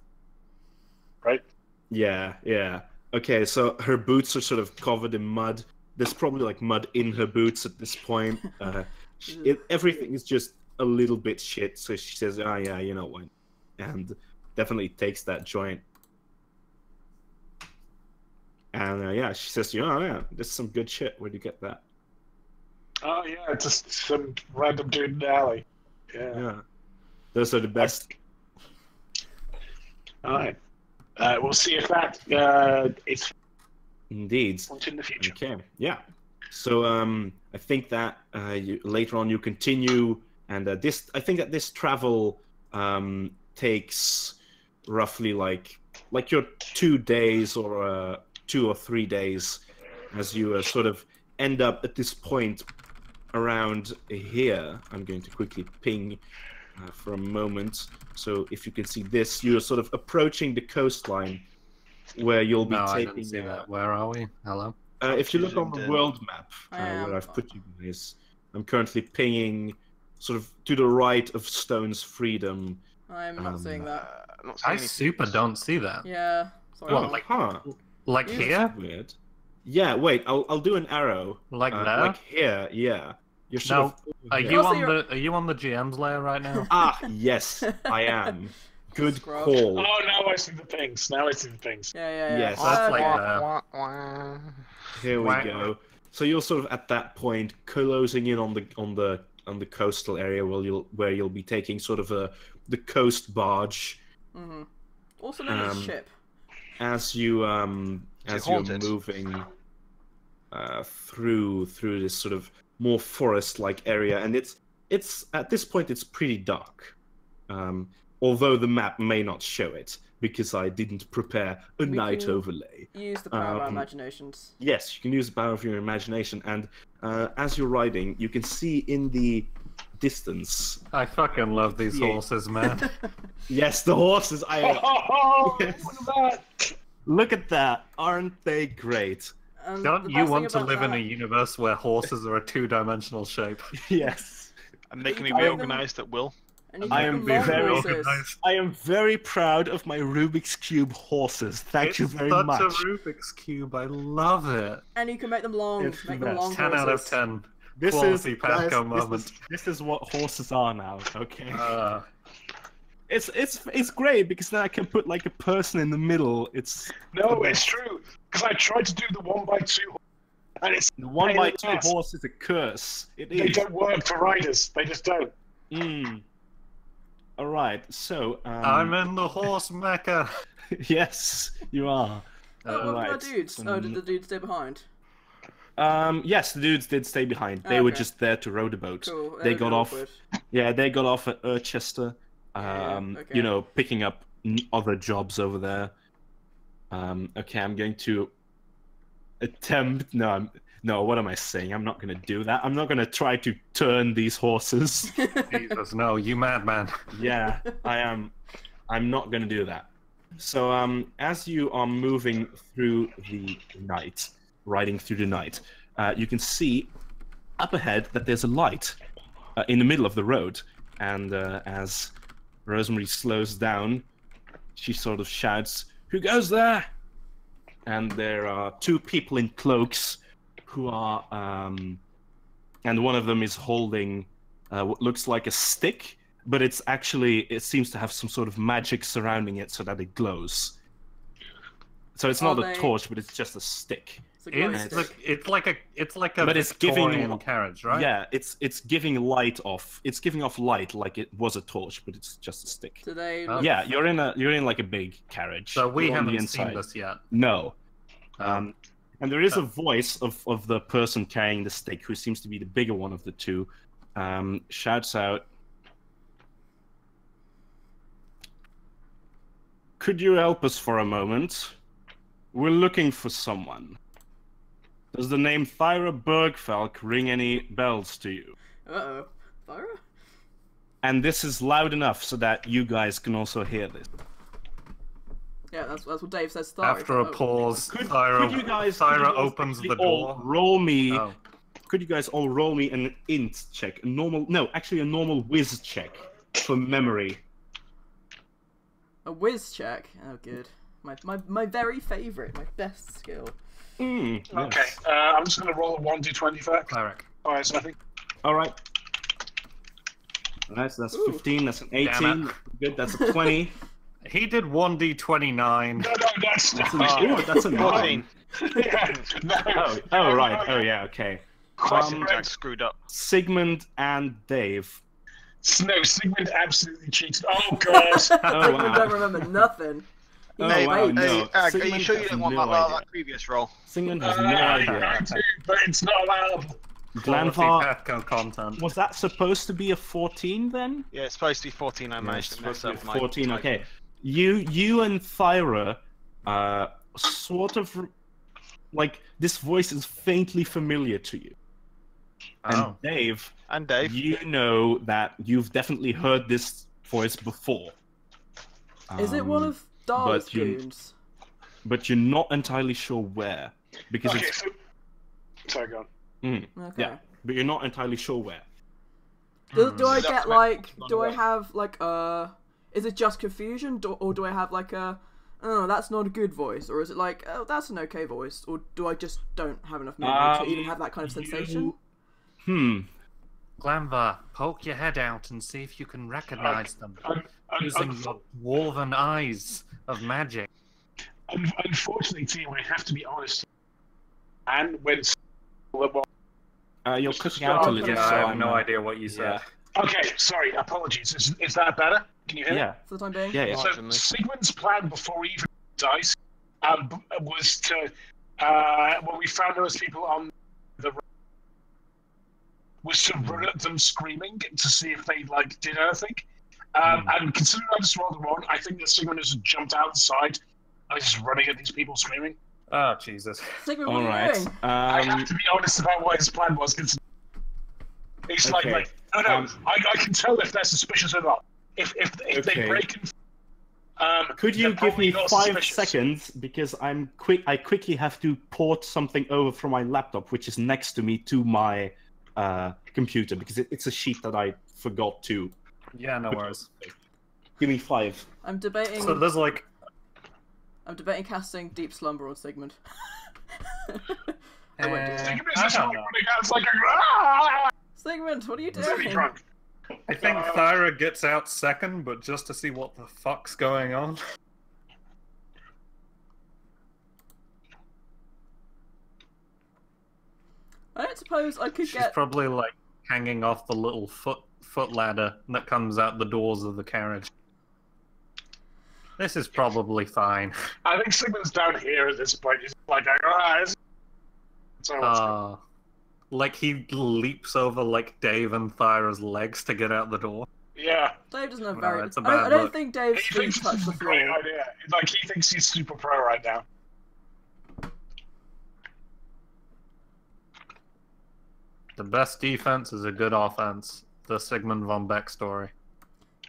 Right. Yeah. Okay, so her boots are sort of covered in mud. There's probably like mud in her boots at this point. Everything is just a little bit shit. So she says, "Oh yeah, you know what?" And definitely takes that joint. And she says, "Oh yeah, this is some good shit. Where'd you get that?" Oh yeah, just some random dude in the alley. Yeah. Those are the best. All right. We'll see if that is Indeed. in the future. Okay. Yeah. So I think that later on you continue, and I think that this travel takes roughly like your 2 days or 2 or 3 days, as you sort of end up at this point around here. I'm going to quickly ping for a moment. So if you can see this, you're sort of approaching the coastline where you'll be taking. I didn't see that. Where are we? Hello? If you look on the world map where I've put you guys, I'm currently pinging sort of to the right of Stone's Freedom. I'm not seeing that. I super don't see that. Yeah. Sorry. Like here? Weird. Yeah, wait, I'll do an arrow. Like there? Like here, yeah. You're sort of are you on the GM's layer right now? Yes, I am. Good Scrub. call. Oh, now I see the things. Yeah. Yes. That's like Here we go. So you're sort of at that point closing in on the coastal area where you'll be taking sort of the coast barge. Mm-hmm. Also known as ship. As you're moving through this sort of more forest-like area, and it's at this point it's pretty dark, although the map may not show it because I didn't prepare a night overlay. Use the power of our imaginations. Yes, you can use the power of your imagination, and as you're riding, you can see in the distance. I fucking love these horses, man. Yes, the horses. Look at that! Look at that! Aren't they great? Don't you want to live in a universe where horses are a two-dimensional shape? Yes. And they can be reorganized at will. I am very proud of my Rubik's Cube horses. Thank you very much. It's such a Rubik's Cube. I love it. And you can make them long. Make them long 10 out of 10. This Quality is guys, PATHCO moment. This is what horses are now. Okay. Uh, It's great because then I can put like a person in the middle. It's No, it's true. Because I tried to do the 1x2, and it's the 1x2 ass. horse is a curse. It They is. don't work for riders. They just don't. All right. So I'm in the horse mecca. yes, you are. Oh, what right. about dudes? Oh, did the dude stay behind? Yes, the dudes did stay behind. They were just there to row the boat. Cool. They got off. Awkward. Yeah, they got off at Urchester. Okay. You know, picking up other jobs over there. Okay, I'm going to attempt. No, what am I saying? I'm not going to do that. I'm not going to try to turn these horses. Jesus, no, you madman. Yeah, I am. I'm not going to do that. So, as you are moving through the night, riding through the night, you can see up ahead that there's a light in the middle of the road. And as Rosemary slows down, she sort of shouts, "Who goes there?" And there are two people in cloaks who are, and one of them is holding what looks like a stick, but it seems to have some sort of magic surrounding it so that it glows. So it's not a torch, but it's just a stick. It's like a but it's giving Victorian carriage, right? Yeah, it's giving light off. It's giving off light like it was a torch, but it's just a stick. Yeah, you're in like a big carriage. So we You're on the haven't inside. seen this yet. No. And there is a voice of the person carrying the stick, who seems to be the bigger one of the two, shouts out, "Could you help us for a moment? We're looking for someone. Does the name Thyra Bergfalk ring any bells to you?" Uh-oh. Thyra? And this is loud enough so that you guys can also hear this. Yeah, that's what Dave says. Thyra. After a pause, Could Thyra you guys opens the all door. roll me? Oh. Could you guys all roll me an int check? A normal whiz check for memory. A whiz check? Oh, good. My very favourite, my best skill. Yes. Okay, I'm just going to roll a 1d20 for that. Cleric. Alright, so I think... All right, so that's 15, that's an Damn 18. Good, that's a 20. He did 1d29. No, that's... Ooh, that's a 9. 14. Yeah, no. Oh, right. Oh, yeah, okay. Jack screwed up. Sigmund and Dave. No, Sigmund absolutely cheated. Oh, God. Oh, I don't remember nothing. Oh, Hey, wow, hey, no. are you Sigmund sure you has don't want no that, idea. that previous roll? Sigmund has no I idea. do, but it's not allowed. Quality Glanvar, PATHCO content. was that supposed to be a 14 then? Yeah, it's supposed to be 14. I Yeah, managed it's to mess supposed to up be my 14, typing. okay. You and Thyra, sort of, like, this voice is faintly familiar to you. And Oh. Dave, And Dave. you know that you've definitely heard this voice before. Is it one of Dar's but you- goons? But you're not entirely sure where. Because Okay, it's... so... Sorry, go on. Okay. Yeah, but you're not entirely sure where. Do I That's get my- like? not Do I aware. have like Is it just confusion, or do I have like a? Oh, that's not a good voice, or is it like, oh, that's an okay voice, or do I just don't have enough memory to even have that kind of sensation? Glanvar, poke your head out and see if you can recognize them using Un- your dwarven eyes of magic. Unfortunately, team, I have to be honest. And when... You're cutting out a little, Yeah, so I have I'm no idea what you said. Okay, sorry, apologies. Is that better? Can you hear me? Yeah, For the time being. yeah, yeah. So Marginally. Sigmund's plan before he even dies was to, when we found those people on the road, was to run at them screaming to see if they like did anything. And considering I just rolled a 1, I think that Sigmund has jumped outside and is just running at these people screaming. Oh, Jesus. Sigmund, what All are you right. doing? I have to be honest about what his plan was. It's Okay. like, no, I can tell if they're suspicious or not. If they Okay. break in, Could you they're give probably me not 5 suspicious. seconds because I quickly have to port something over from my laptop, which is next to me, to my computer because it's a sheet that I forgot to. Yeah, no worries. Give me 5. I'm debating. So there's like... I'm debating casting Deep Slumber on Sigmund. I won't do that. Sigmund I is don't like know. running out. It's like a. Sigmund, what are you Very doing? drunk. I think Thyra gets out second, but just to see what the fuck's going on. I don't suppose I could She's get. probably like hanging off the little foot ladder that comes out the doors of the carriage. This is probably fine. I think Sigmund's down here at this point. He's like, so Like he leaps over like Dave and Thyra's legs to get out the door. yeah. Dave doesn't have No, very. it's a I bad don't look. think He Dave's feet thinks touch this the is a great floor. idea. Like he thinks he's super pro right now. The best defense is a good offense. The Sigmund von Beck story.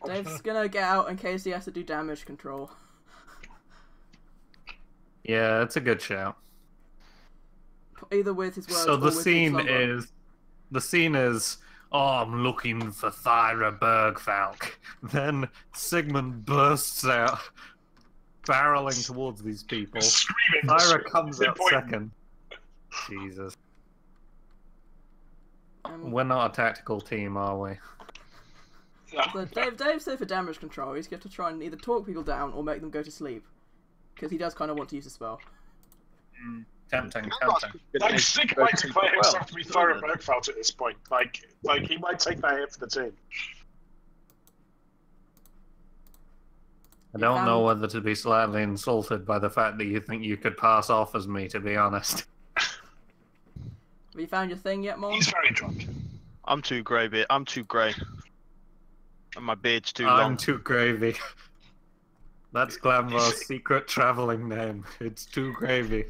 Dave's gonna get out in case he has to do damage control. Yeah, it's a good shout. Either with his words So or the with his scene slumber. is, oh, I'm looking for Thyra Bergfalk. Then Sigmund bursts out, barreling towards these people. Screaming. Thyra comes out Pinpoint. second. Jesus. Um, We're not a tactical team, are we? So Dave's there for damage control. He's going to try and either talk people down or make them go to sleep. Because he does kind of want to use the spell. Tempting. Like Sig might declare himself to be Thyra Bergfeld at this point. Like he might take that hit for the team. I don't know whether to be slightly insulted by the fact that you think you could pass off as me, to be honest. Have you found your thing yet, Mon? He's very drunk. I'm too grey, I'm too grey. And my beard's too I'm long. too gravy. That's Glamvar's secret travelling name. It's too gravy.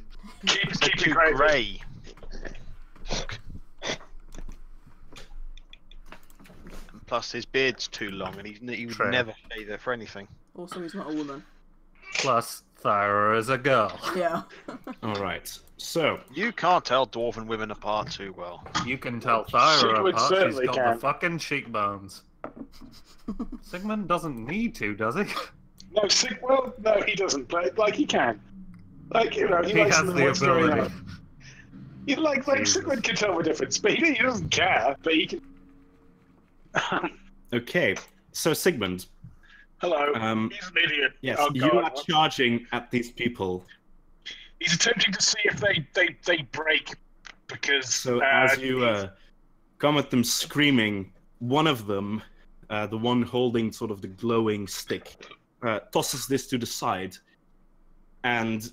Keep Too it great. grey. And plus, his beard's too long, and he would True. never shave it for anything. Also, he's not a woman. Plus, Thyra is a girl. Yeah. All right. So You can't tell dwarven women apart too well. You can tell Thyra Sigmund apart. She's certainly got can. the fucking cheekbones. Sigmund doesn't need to, does he? No, well, no, he doesn't. But like he can. Like he He likes has to know the what's going ability. on. He like Jesus. Sigmund can tell the difference, but he doesn't care. But he can. okay. So Sigmund, Hello. He's He's an idiot. yes, Oh, you God, are what? charging at these people. He's attempting to see if they break because. So as you come at them screaming, one of them, the one holding sort of the glowing stick, tosses this to the side and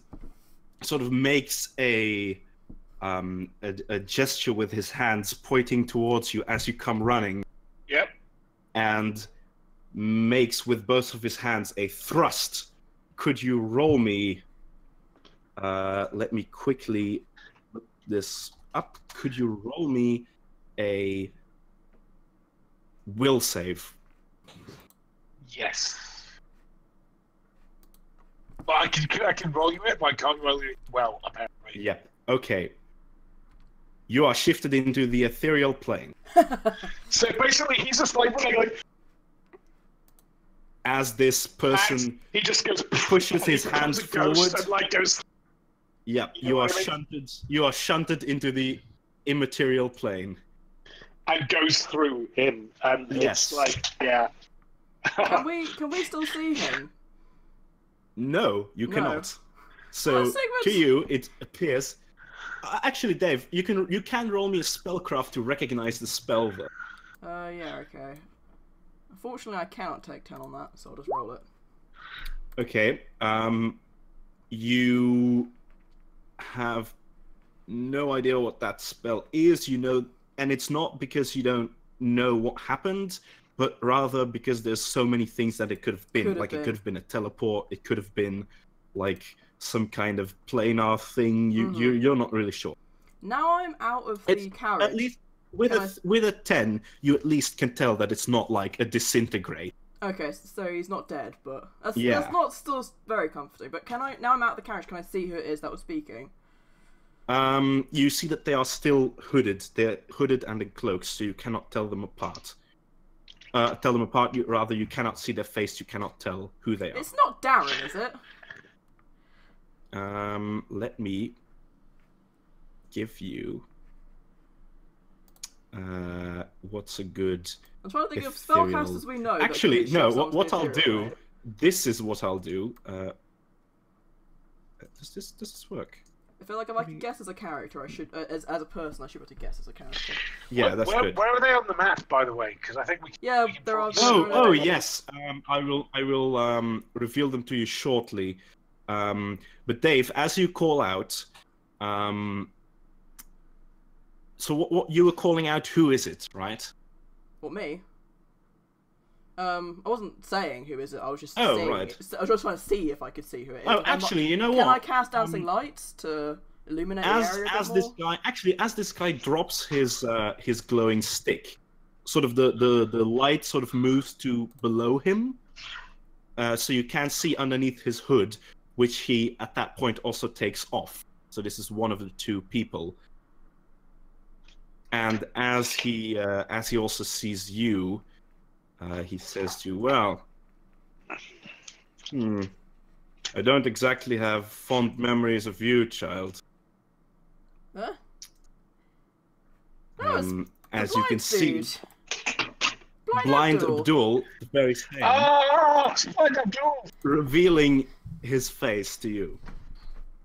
sort of makes a gesture with his hands pointing towards you as you come running. Yep. And makes with both of his hands a thrust. Could you roll me? Let me quickly look this up. Could you roll me a will save? Yes. Well, I can roll you it, but I can't roll you it well, apparently. Yep. Okay. You are shifted into the ethereal plane. So basically, he's just like running like. As this person He just goes. pushes his he becomes hands a ghost forward. And like goes. Yep, You know you are what I mean? shunted. You are shunted into the immaterial plane. And goes through him, and Yes. it's like, yeah. Can we still see him? No, you No. cannot. So Well, Sigmund's- to you, it appears. Actually, Dave, you can roll me a spellcraft to recognize the spell. Though. Yeah, okay. Unfortunately, I cannot take 10 on that, so I'll just roll it. Okay. You have no idea what that spell is. You know, and it's not because you don't know what happened, but rather because there's so many things that it could have been. Could have Like been. it could have been a teleport. It could have been like some kind of planar thing. You're not really sure. Now I'm out of the It's carriage. at least with Can with a 10, you at least can tell that it's not like a disintegrate. Okay, so he's not dead, but that's Yeah. not still very comforting. But can I, now I'm out of the carriage, can I see who it is that was speaking? You see that they are still hooded. They're hooded and in cloaks, so you cannot tell them apart. Rather, you cannot see their face. You cannot tell who they are. It's not Darren, is it? Let me give you. What's a good? I'm trying to think of ethereal- spellcasters we know. Actually, that no. can shift What someone I'll to do. ethereal, right? This is what I'll do. Does this work? I feel like if I could guess as a character, I should as a person, I should be able to guess as a character. Yeah, that's good. Where are they on the map, by the way? Because I think we. Yeah, we can there are. probably- Oh yes. I will reveal them to you shortly. But Dave, as you call out, so what you were calling out? Who is it, right? What, me? I wasn't saying who is it. I was just Oh, seeing right. it. I was just trying to see if I could see who it is. Oh, actually, you know Can I what? cast dancing lights to illuminate the As area a as bit this more? guy as this guy drops his glowing stick, sort of the light sort of moves to below him, so you can see underneath his hood, which he at that point also takes off. So this is one of the two people. And as he also sees you, he says to you, "Well, I don't exactly have fond memories of you, child. Huh? No, it's As the you can blind see, dude. Blind Abdul. Abdul, the very same, Oh, Blind Abdul! revealing his face to you.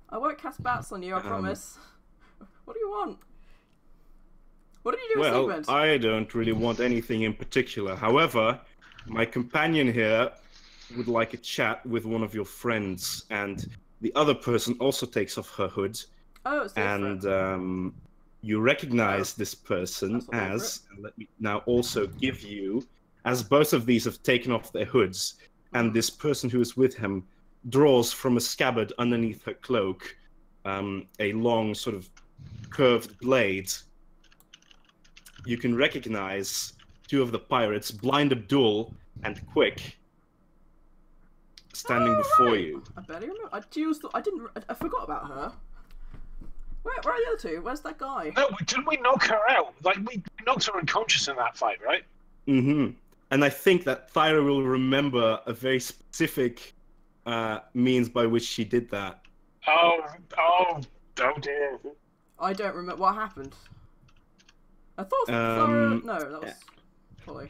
I won't cast bats on you, I promise. What do you want? What did you do with Well, Sigmund? I don't really want anything in particular. However, my companion here would like a chat with one of your friends, and the other person also takes off her hood, Oh, it's different. and you recognize this person That's all over as, and let me now also give you, as both of these have taken off their hoods, and this person who is with him draws from a scabbard underneath her cloak a long sort of curved blade. You can recognize two of the pirates, Blind Abdul and Quick, standing before right. you. I barely remember. I forgot about her. Where are the other two? Where's that guy? No, didn't we knock her out? Like, we knocked her unconscious in that fight, right? Mm-hmm. And I think that Thyra will remember a very specific means by which she did that. Oh dear. I don't remember what happened. I thought no, that was Polly.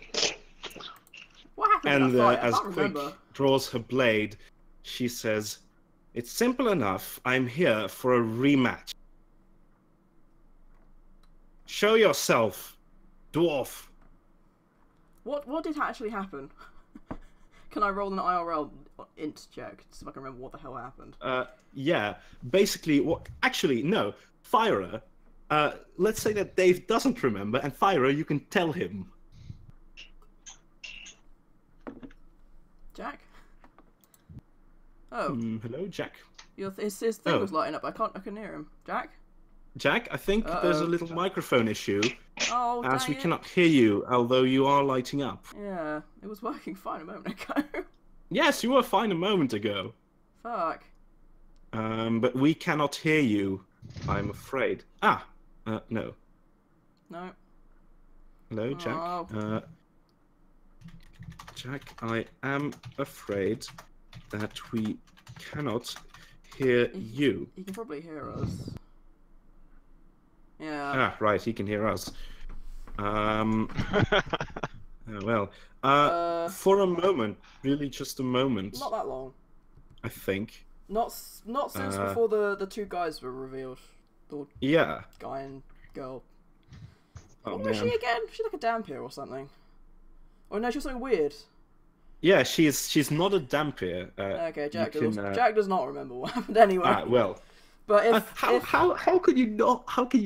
What happened in And that fight? I as can't Quick remember. draws her blade, she says, "It's simple enough. I'm here for a rematch. Show yourself, dwarf." What did actually happen? Can I roll an IRL int check to see if I can remember what the hell happened? Yeah, basically, what? Actually, no. Thyra, let's say that Dave doesn't remember, and Thyra, you can tell him. Jack? Oh, Hello, Jack. his thing Oh. was lighting up. I couldn't hear him. Jack? Jack, I think there's a little microphone issue, Oh, as we dang it. cannot hear you, although you are lighting up. Yeah, it was working fine a moment ago. Yes, you were fine a moment ago. Fuck. But we cannot hear you, I'm afraid. No. No. Hello, Jack. Oh. Jack, I am afraid that we cannot hear you. He can probably hear us. Yeah. Right, he can hear us. Well, for a moment, really just a moment, Not that long. I think. Not since before the two guys were revealed. The Yeah. guy and girl. Oh, What was man. she again? She's like a Dampier or something. Oh no, she's something weird. Yeah, she's not a Dampier. Okay, Jack you does. can, Jack does not remember what happened anyway. Well. But if How could you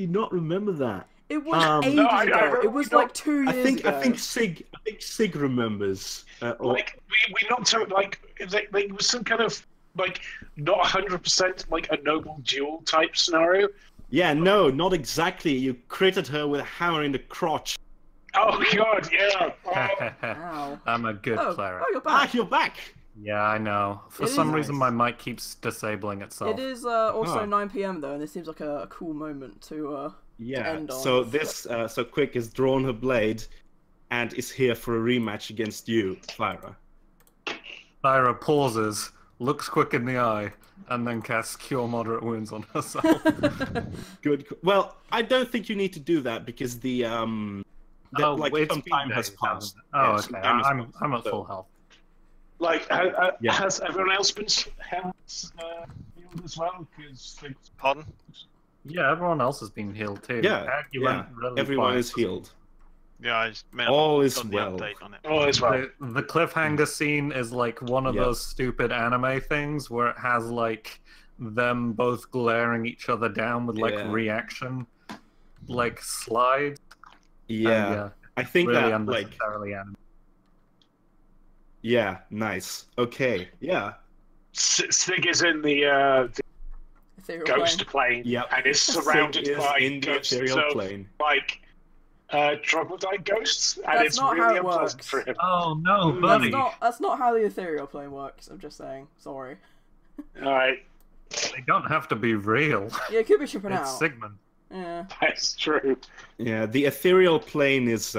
not remember that? it was ages No, I ago. remember It was we like 2 years ago. I think Sig remembers. Like, we knocked her, like, it was some kind of, like, not 100% like a noble duel type scenario. Yeah, no, not exactly. You critted her with a hammer in the crotch. Oh god, yeah. Ow. I'm a good Oh, cleric. you're back. You're back. Yeah, I know. For It some is reason, nice. my mic keeps disabling itself. It is also Oh. 9 p.m. though, and this seems like a cool moment to Yeah. end on. So this, so Quick has drawn her blade, and is here for a rematch against you, Thyra. Thyra pauses, looks quick in the eye, and then casts Cure Moderate Wounds on herself. Good. Well, I don't think you need to do that because the like it's some been time has days, passed. hasn't it? Oh, Yeah, some okay. time has I'm passed, at so- full health. Like, Yeah. has everyone else been healed as well? Because Pardon? Yeah, everyone else has been healed too. Yeah, Ed, you yeah. went really Everyone quiet. is healed. Yeah, I just meant All is done the well. update on it. oh, as well. The cliffhanger scene is like one of Yep. those stupid anime things where it has like them both glaring each other down with like Yeah. reaction, like slides. Yeah. Yeah, I think really that like unnecessarily anime. yeah, nice. Okay. Yeah. Sig is in the Ethereal ghost plane. plane Yep. and is Sig surrounded is by in the ghosts ethereal of plane. like troglodyte ghosts, and That's it's not really how it unpleasant works. for him. Oh no, That's buddy! That's not how the ethereal plane works. I'm just saying. Sorry. All right, They don't have to be real. Yeah, it could be tripping It's out. Sigmund. Yeah. that's true. Yeah, the ethereal plane is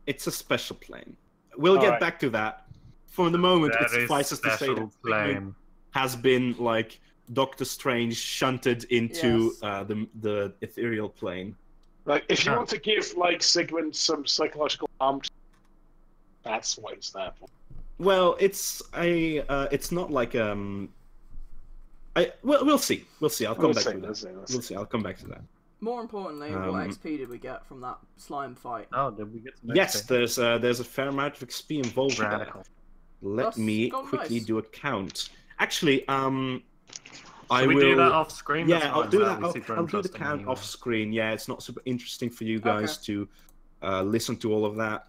it's a special plane. We'll get Alright. back to that. For the moment, it Very suffices to say special that Sigmund plane. has been like Doctor Strange shunted into Yes. the ethereal plane. Like, if you Huh. want to give like Sigmund some psychological harm, that's what it's there for. Well, it's not like we'll see. We'll see. I'll come back to that. We'll see. I'll come back to that. More importantly, what XP did we get from that slime fight? Oh, did we get some Yes, XP? there's a fair amount of XP involved in that. Radical. Let That's me gone quickly nice. do a count. Actually, I Should we will do that off screen? That's Yeah, I'll fine, do that'll that. be I'll, super I'll do the interesting count anyway. off screen. Yeah, it's not super interesting for you guys to listen to all of that.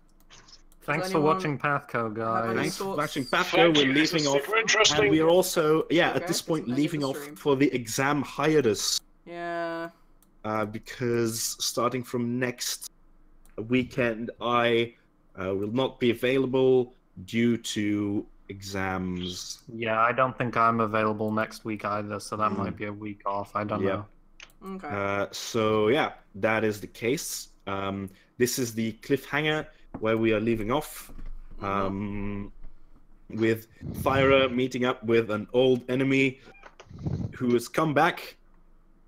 Thanks for anyone watching PATHCO, any guys. Thanks for thoughts? watching PATHCO. Thank We're you, this leaving was off, super interesting. and we are also at Okay, this point that's the end of leaving the off stream. for the exam hiatus Yeah. because starting from next weekend, I will not be available due to exams. Yeah, I don't think I'm available next week either, so that might be a week off. I don't Yep. know. Okay. So yeah, that is the case. This is the cliffhanger where we are leaving off, with Thyra meeting up with an old enemy who has come back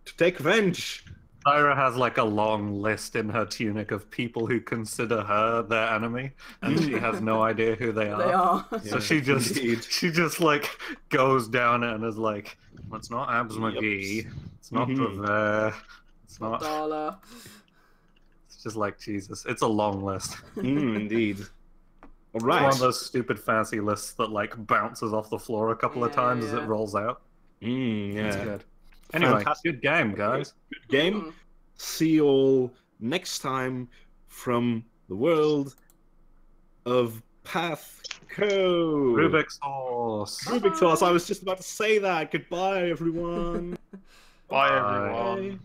to take revenge. Tyra has like a long list in her tunic of people who consider her their enemy, and she has no idea who they are. They are. So Yeah, she indeed. just like goes down it and is like, it's not Abs Yep. McGee, it's not Mhm. Draver, it's not. Dala. It's just like Jesus. It's a long list. Indeed. All It's one right. of those stupid fancy lists that like bounces off the floor a couple of Yeah, times as yeah. it rolls out. Yeah. It's good. Anyway, Fantastic. good game, guys. Good game. See you all next time from the world of PATHCO. Rubik's Horse. Rubik's Horse. I was just about to say that. Goodbye, everyone. Bye, Bye. everyone.